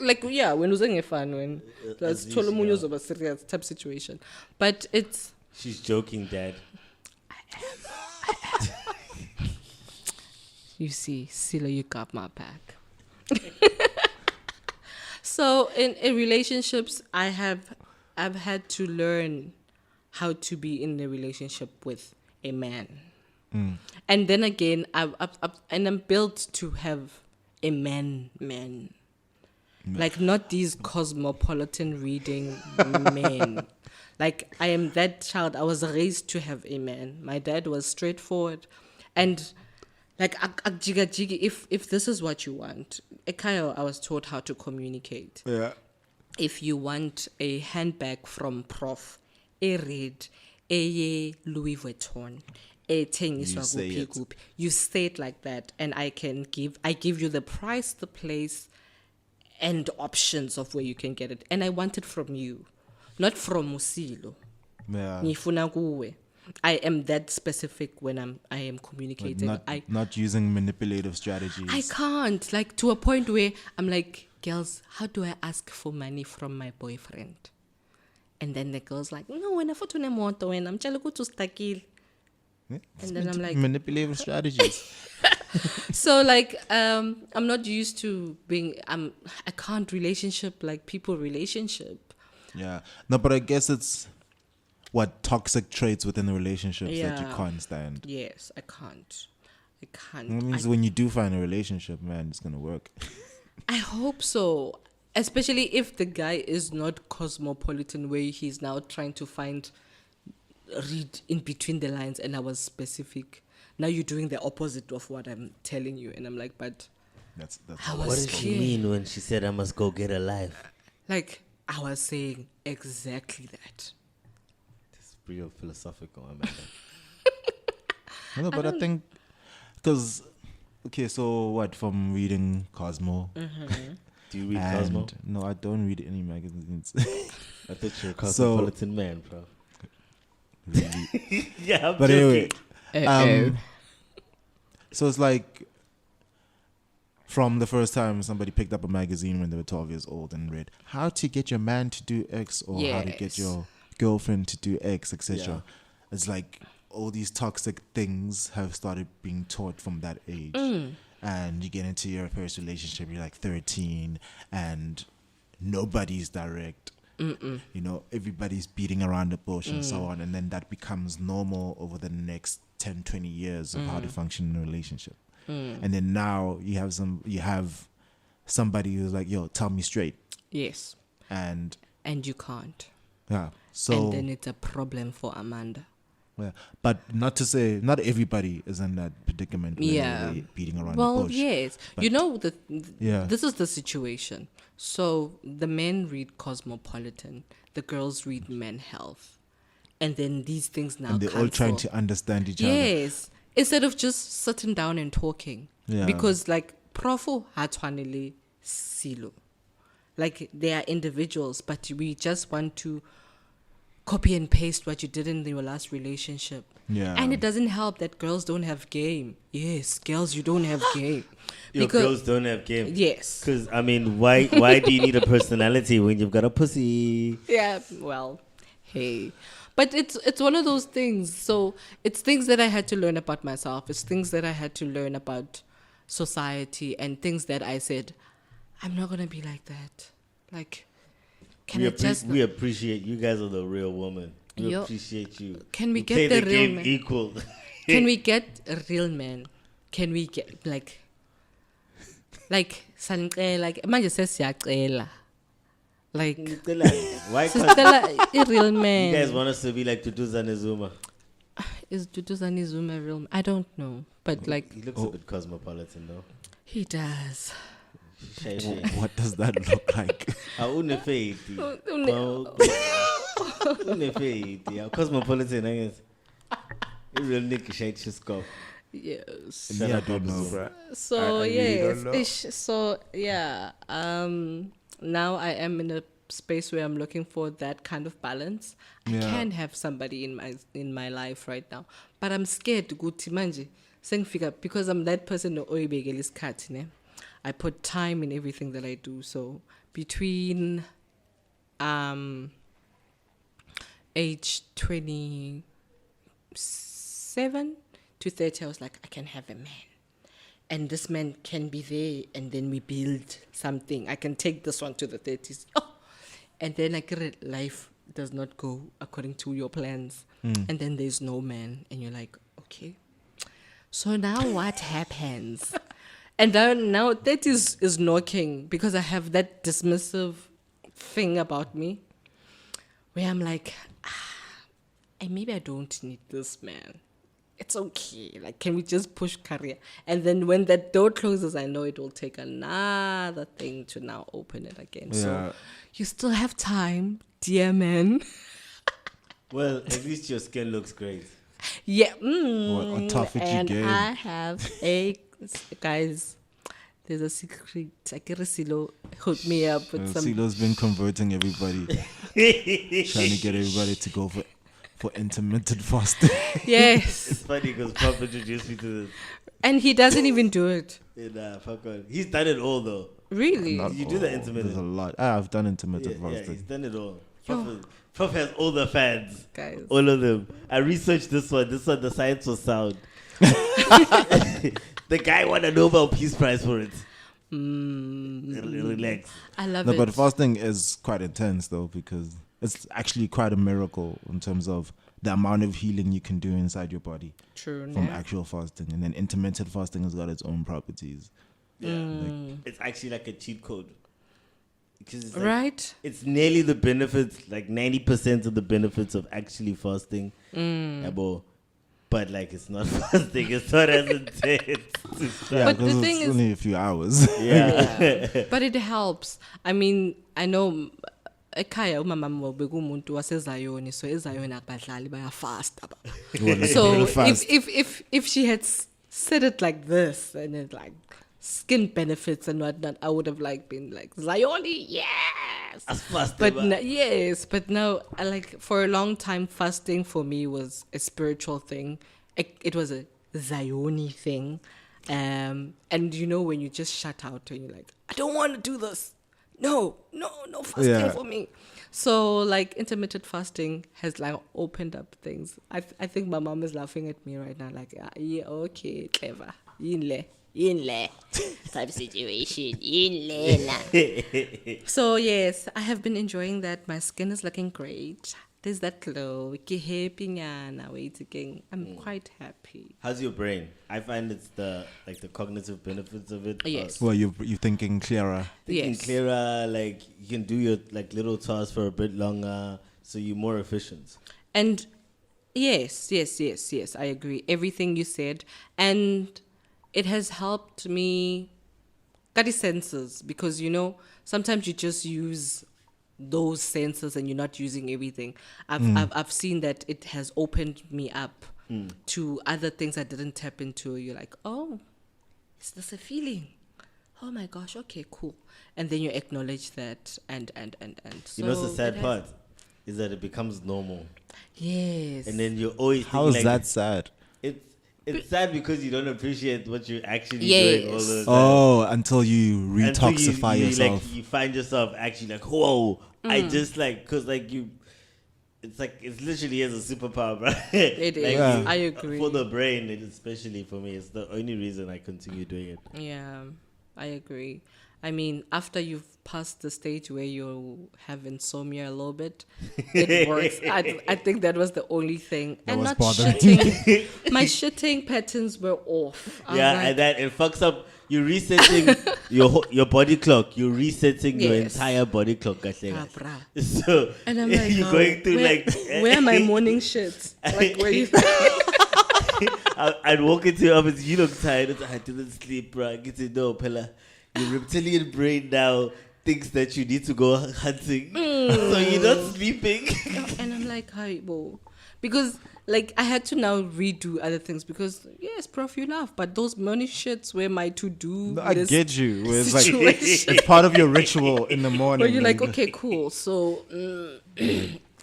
S4: like, yeah, when uzenge fun, when that's thola umunye uzoba serious type situation. But it's
S3: She's joking, Dad.
S4: You see, Sila, you got my back. So in relationships, I've had to learn how to be in a relationship with a man. And then again, I'm built to have a man. Like, not these cosmopolitan reading men. Like, I am that child. I was raised to have a man. My dad was straightforward. And like, if this is what you want, Ekaya, I was taught how to communicate.
S2: Yeah.
S4: If you want a handbag from Prof, a red, a Louis Vuitton, a tengiswa
S2: say it.
S4: gupi, you say it like that, and I give you the price, the place, and options of where you can get it. And I want it from you, not from Musilo.
S2: Yeah.
S4: Ngifuna kuwe. I am that specific when I am communicating.
S2: Not using manipulative strategies.
S4: I can't, like, to a point where I'm like, girls, how do I ask for money from my boyfriend? And then the girl's like, no, when I photo moto, when I'm to stakil.
S2: Yeah,
S4: And then I'm like,
S2: manipulative strategies.
S4: so like, I'm not used to being, I can't people relationship.
S2: Yeah. No, but I guess it's toxic traits within the relationships that you
S4: Yeah.
S2: can't stand.
S4: Yes, I can't.
S2: That means when you do find a relationship, man, it's gonna work.
S4: I hope so. Especially if the guy is not cosmopolitan, where he's now trying to read in between the lines, and I was specific. Now you're doing the opposite of what I'm telling you, and I'm like, but
S2: That's
S4: I
S3: What
S4: was
S3: did she
S4: scared.
S3: mean when she said I must go get a life?
S4: Like, I was saying exactly that.
S3: It's real philosophical, Amanda.
S2: No, but I think because so what from reading Cosmo?
S3: Do you read Cosmo?
S2: No, I don't read any magazines.
S3: I thought you were a cosmopolitan man, bro.
S2: Really.
S3: Yeah, I'm
S2: But
S3: joking.
S2: anyway, so it's like from the first time somebody picked up a magazine when they were 12 years old and read how to get your man to do X or how to get
S4: Yes.
S2: your girlfriend to do X, etc.
S3: Yeah.
S2: It's like all these toxic things have started being taught from that age. And you get into your first relationship, you're like 13, and nobody's direct. You know, everybody's beating around the bush and so on. And then that becomes normal over the next 10, 20 years of how to function in a relationship. And then now you have somebody who's like, yo, tell me straight.
S4: Yes.
S2: And
S4: you can't.
S2: yeah, so
S4: And then it's a problem for Amanda.
S2: yeah, but not to say not everybody is in that predicament where they're beating around the
S4: Well,
S2: bush.
S4: yes.
S2: But
S4: You know,
S2: yeah.
S4: this is the situation. So the men read Cosmopolitan, the girls read Men Health. And then these things now
S2: And they're all trying to understand each other.
S4: Yes. Instead of just sitting down and talking.
S2: Yeah.
S4: Because like Profo hatwanele silo. Like they are individuals, but we just want to copy and paste what you did in your last relationship.
S2: Yeah.
S4: And it doesn't help that girls don't have game. Yes, girls, you don't have game.
S3: Your girls don't have game.
S4: Yes.
S3: Because, I mean, why do you need a personality when you've got a pussy?
S4: Yeah, well, hey. But it's one of those things. So it's things that I had to learn about myself. It's things that I had to learn about society and things that I said, I'm not going to be like that. Like,
S3: We appreciate you guys are the real woman. We appreciate you.
S4: Can we
S3: You
S4: get
S3: play
S4: the
S3: the
S4: real
S3: game
S4: man?
S3: equal?
S4: Can we get a real man? Can we get like sanicela manje sesiyacela like
S3: Why can't
S4: sisicela a real man?
S3: you guys want us to be like Tutuzane Zuma?
S4: Is Duduzane Zuma real man? I don't know, but like
S3: He looks a bit cosmopolitan though.
S4: he does.
S2: What does that look like?
S3: Cosmopolitan, I guess. You real Nick shade scope.
S4: Yes.
S2: Me, I don't know, bruh.
S4: So
S2: I really
S4: yes,
S2: don't know.
S4: so yeah. Now I am in a space where I'm looking for that kind of balance. I
S2: Yeah.
S4: can have somebody in my life right now, but I'm scared to go to manje. Sengifika because I'm that person no oyibekela isikhathi ne. I put time in everything that I do. So between age 27 to 30, I was like, I can have a man. And this man can be there, and then we build something. I can take this one to the 30s. Oh! And then life does not go according to your plans. And then there's no man. And you're like, okay. So now what happens? And then now that is knocking because I have that dismissive thing about me where I'm like, maybe I don't need this man. It's okay. Like, can we just push career? And then when that door closes, I know it will take another thing to now open it again.
S2: Yeah.
S4: So you still have time, dear man.
S3: Well, at least your skin looks great.
S2: What
S4: Yeah.
S2: tough it you
S4: And
S2: gain.
S4: I have a guys. There's a secret. Akira Silo hooked me up with some.
S2: Silo's been converting everybody, trying to get everybody to go for intermittent fasting.
S4: Yes,
S3: It's funny because Pop introduced me to this.
S4: and he doesn't even do it.
S3: Nah, fuck on. He's done it all though.
S4: Really?
S2: Not
S3: You do the
S2: all.
S3: intermittent.
S2: There's a lot. I've done intermittent
S3: Yeah,
S2: fasting.
S3: he's done it all.
S4: Yo.
S3: Prof has all the fans.
S4: Guys.
S3: All of them. I researched this one. This one, the science was sound. The guy won a Nobel Peace Prize for it. Relax.
S4: I love
S2: No,
S4: it.
S2: but fasting is quite intense though, because it's actually quite a miracle in terms of the amount of healing you can do inside your body
S4: True.
S2: from
S4: yeah.
S2: actual fasting. And then intermittent fasting has got its own properties.
S3: Yeah. It's actually like a cheat code. Because it's like,
S4: Right?
S3: it's nearly the benefits, like 90% of the benefits of actually fasting. But like it's not fasting, it's not as intense.
S2: Yeah,
S4: But the
S2: because
S4: thing
S2: it's
S4: is-
S2: only a few hours.
S3: Yeah.
S4: But it helps. I mean, I know ekhaya umama bekumuntu wasezayoni, so ezayoni akubadlali bayafasta. So
S2: Real fast.
S4: if she had said it like this and it like skin benefits and whatnot, I would have like been like Zayoni, yes.
S3: As fast
S4: But yes, but no, I like for a long time fasting for me was a spiritual thing. It was a Zayoni thing. And you know when you just shut out and you're like, I don't want to do this. no fasting
S2: Yeah.
S4: for me. So like intermittent fasting has like opened up things. I think my mom is laughing at me right now, like, yeah, okay, clever, inle type situation, inle. So yes, I have been enjoying that. My skin is looking great. There's that glow. Ke happy nyana, wait again. I'm quite happy.
S3: How's your brain? I find it's the cognitive benefits of it.
S4: Yes.
S2: Well, you're thinking clearer.
S3: Thinking
S4: Yes.
S3: clearer, like you can do your like little tasks for a bit longer, so you're more efficient.
S4: And yes, I agree. Everything you said. And it has helped me got the senses, because sometimes you just use those senses and you're not using everything. I've seen that it has opened me up to other things I didn't tap into. You're like, oh, is this a feeling? Oh my gosh, okay, cool. And then you acknowledge that and so
S3: You know, what's the sad
S4: it has-
S3: part is that it becomes normal,
S4: Yes.
S3: and then you're always
S2: How
S3: thinking,
S2: is
S3: like,
S2: that sad?
S3: It's sad because you don't appreciate what you're actually
S4: Yes.
S3: doing all the time.
S2: Oh, until you
S3: Until
S2: retoxify
S3: you,
S2: yourself.
S3: Like, you find yourself actually like, whoa, I just like, because like you, it's like, it's literally as a superpower, bro.
S4: It is.
S3: Like,
S2: Yeah.
S4: I agree.
S3: For the brain, and especially for me, it's the only reason I continue doing it.
S4: Yeah, I agree. I mean, after you've passed the stage where you have insomnia a little bit, it works. I think that was the only thing.
S2: That
S4: and
S2: was
S4: not
S2: bothering.
S4: shitting. My shitting patterns were off. I was
S3: Yeah,
S4: like,
S3: and that it fucks up. You're resetting your body clock. You're resetting your
S4: Yes.
S3: entire body clock. Guys.
S4: brah.
S3: So
S4: And I'm like,
S3: you're
S4: oh,
S3: going through
S4: where,
S3: like
S4: where are my morning shits? Like, where you?
S3: I'd walk into your office. You look tired. I didn't sleep, bro. Get to know, Pella. Your reptilian brain now thinks that you need to go hunting, so you're not sleeping.
S4: And I'm like, hi, whoa. Because, like, I had to now redo other things because, yes, prof, you laugh, but those morning shits were my to-do
S2: No, I
S4: list
S2: get you. Where it's like
S4: situation.
S2: it's part of your ritual in the morning.
S4: Where you're like, okay, cool. So,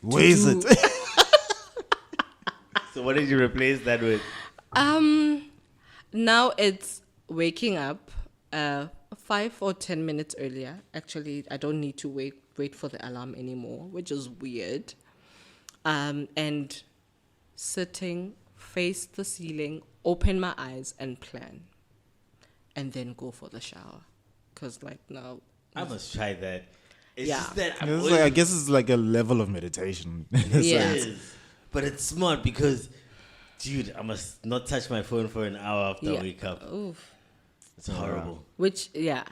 S2: where is
S4: do-
S2: it?
S3: So what did you replace that with?
S4: now it's waking up 5 or 10 minutes earlier. Actually, I don't need to wait for the alarm anymore, which is weird. And sitting, face the ceiling, open my eyes and plan. And then go for the shower. Because, like, now...
S3: I must try that. It's
S4: Yeah.
S3: just that I'm
S2: It's
S3: always,
S2: like, I guess it's like a level of meditation. So
S4: Yeah.
S3: It is. But it's smart because, dude, I must not touch my phone for an hour after I wake up.
S4: Oof.
S3: It's horrible.
S4: Which, yeah.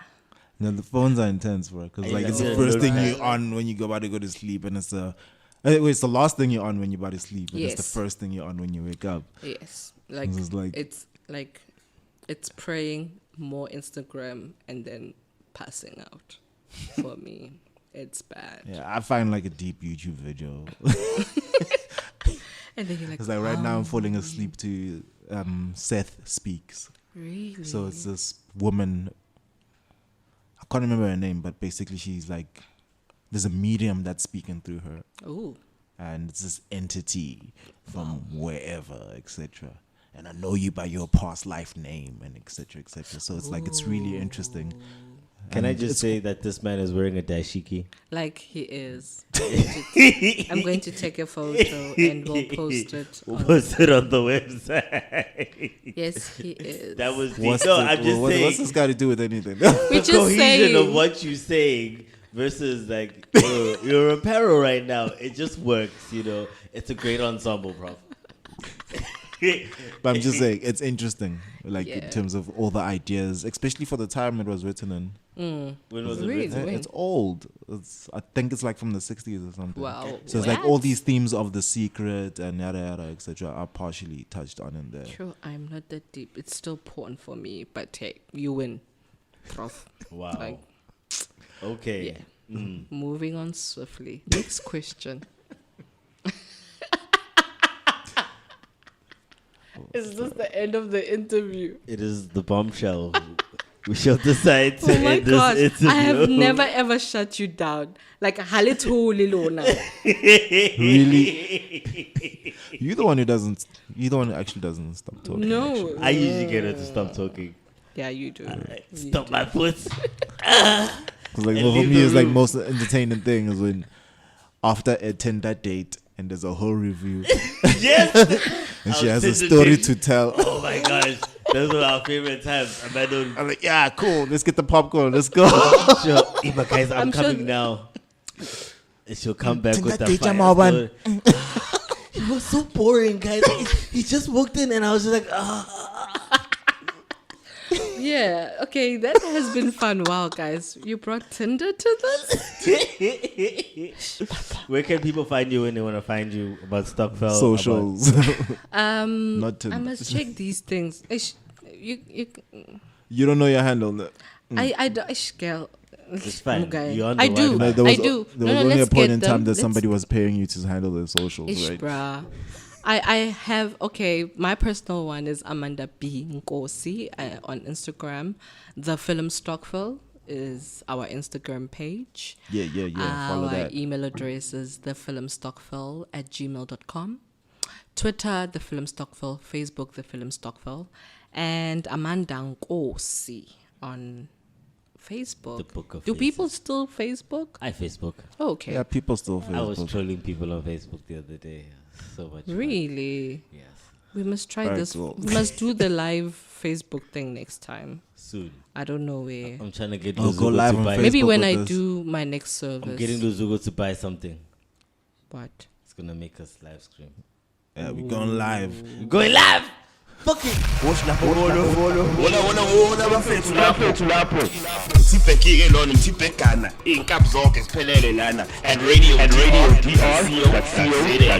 S2: No, the phones are intense, bro. Because
S3: Are
S2: like
S3: you
S2: it's
S3: like
S2: the
S3: a
S2: first thing
S3: notification?
S2: you're on when you go about to go to sleep, and it's it's the last thing you're on when you're about to sleep. And it's
S4: Yes.
S2: the first thing you're on when you wake up.
S4: Yes. Like,
S2: This is like-
S4: it's praying, more Instagram, and then passing out. For me, it's bad.
S2: Yeah, I find like a deep YouTube video.
S4: And then you're like,
S2: Because like right now I'm falling asleep to Seth Speaks.
S4: really?
S2: So it's this woman. I can't remember her name, but basically she's like, there's a medium that's speaking through her,
S4: Oh,
S2: and it's this entity from wherever, etc. And I know you by your past life name, and etc. etc. So it's like it's really interesting.
S3: Can I
S2: And
S3: just
S2: it's-
S3: say that this man is wearing a dashiki?
S4: like he is. I'm going to take a photo and we'll post it.
S3: We'll
S4: on-
S3: post it on the website.
S4: Yes, he is.
S3: That was
S2: What's,
S3: no.
S2: the-
S3: I'm just
S2: what's
S3: saying
S2: this got to do with anything?
S4: we
S3: the
S4: just
S3: cohesion
S4: saying.
S3: of what you're saying versus like your apparel right now. It just works, you know. It's a great ensemble, prof.
S2: But I'm just saying it's interesting, like in
S4: Yeah.
S2: terms of all the ideas, especially for the time it was written in.
S3: When was it
S4: Really?
S3: written?
S4: When?
S2: It's old. I think it's like from the 60s or something.
S4: Wow.
S2: So it's like all these themes of the secret and yada yada etc. are partially touched on in there.
S4: True, I'm not that deep. It's still porn for me, but hey, you win. Prof.
S3: Wow.
S4: Like,
S3: Okay.
S4: yeah.
S3: Mm.
S4: Moving on swiftly. Next question. Is this the end of the interview?
S3: It is the bombshell. We shall decide to
S4: Oh my
S3: end this
S4: gosh,
S3: interview.
S4: I have never ever shut you down. Like halitoli lona.
S2: Really? You're the one who doesn't. You're the one who actually doesn't stop talking.
S4: No.
S3: I usually get her to stop talking.
S4: Yeah, you do.
S3: Stop my foot.
S2: Because like
S3: And
S2: for
S3: leave
S2: me,
S3: the
S2: it's like
S3: room.
S2: most entertaining thing is when after a Tinder date and there's a whole review
S3: Yes.
S2: and she
S3: Our
S2: has a
S3: Tinder
S2: story
S3: date.
S2: to tell.
S3: Oh my gosh, those were our favorite times.
S2: I'm like, yeah, cool. Let's get the popcorn. Let's go.
S3: Sure, Eva, guys, I'm
S4: I'm sure-
S3: coming now. And she'll come back with the
S2: Tinder date,
S3: fire
S2: Jamal,
S3: story. It was so boring, guys. He just walked in, and I was just like,
S4: Yeah, okay, that has been fun. Wow, guys, you brought Tinder to this?
S3: Where can people find you when they want to find you about Stockfell?
S2: Socials.
S4: I
S2: Not Tinder.
S4: must check these things. You,
S2: You don't know your handle. No.
S4: I do, girl.
S3: It's fine.
S4: Okay.
S3: You're on the
S4: I do.
S3: Wi-Fi.
S2: There was,
S4: I do.
S2: There was only a
S4: let's
S2: point
S4: get
S2: in time
S4: them.
S2: that
S4: Let's-
S2: somebody was paying you to handle their socials,
S4: Ish,
S2: right?
S4: bruh. I have, okay, my personal one is Amanda B. Nkosi on Instagram. The Film Stockville is our Instagram page.
S2: Yeah. Follow
S4: Our
S2: that.
S4: email address is thefilmstockville@gmail.com. Twitter, The Film Stockville. Facebook, The Film Stockville. And Amanda Nkosi on Facebook.
S3: The Book of
S4: Do people
S3: Faces.
S4: still Facebook?
S3: I Facebook.
S4: Oh, okay.
S2: Yeah, people still
S3: I was
S2: Facebook.
S3: trolling people on Facebook the other day. So much fun.
S4: Really?
S3: Yes.
S4: We must try
S2: Alright,
S4: this.
S2: cool.
S4: We must do the live Facebook thing next time.
S3: Soon.
S4: I don't know where.
S3: I'm trying to get
S2: I'll go
S3: Luzugo
S2: live
S3: to
S2: on
S3: buy.
S2: Facebook.
S4: Maybe when
S2: with
S4: I
S2: this.
S4: do my next service.
S3: I'm getting Luzugo to buy something.
S4: What?
S3: It's gonna make us live stream.
S2: Yeah, we're going live.
S3: We're going live. Fuck it.
S1: Mthibhekike lona mthibhekana iy'nkabi zonke ziphelele lana and radio DR.co.za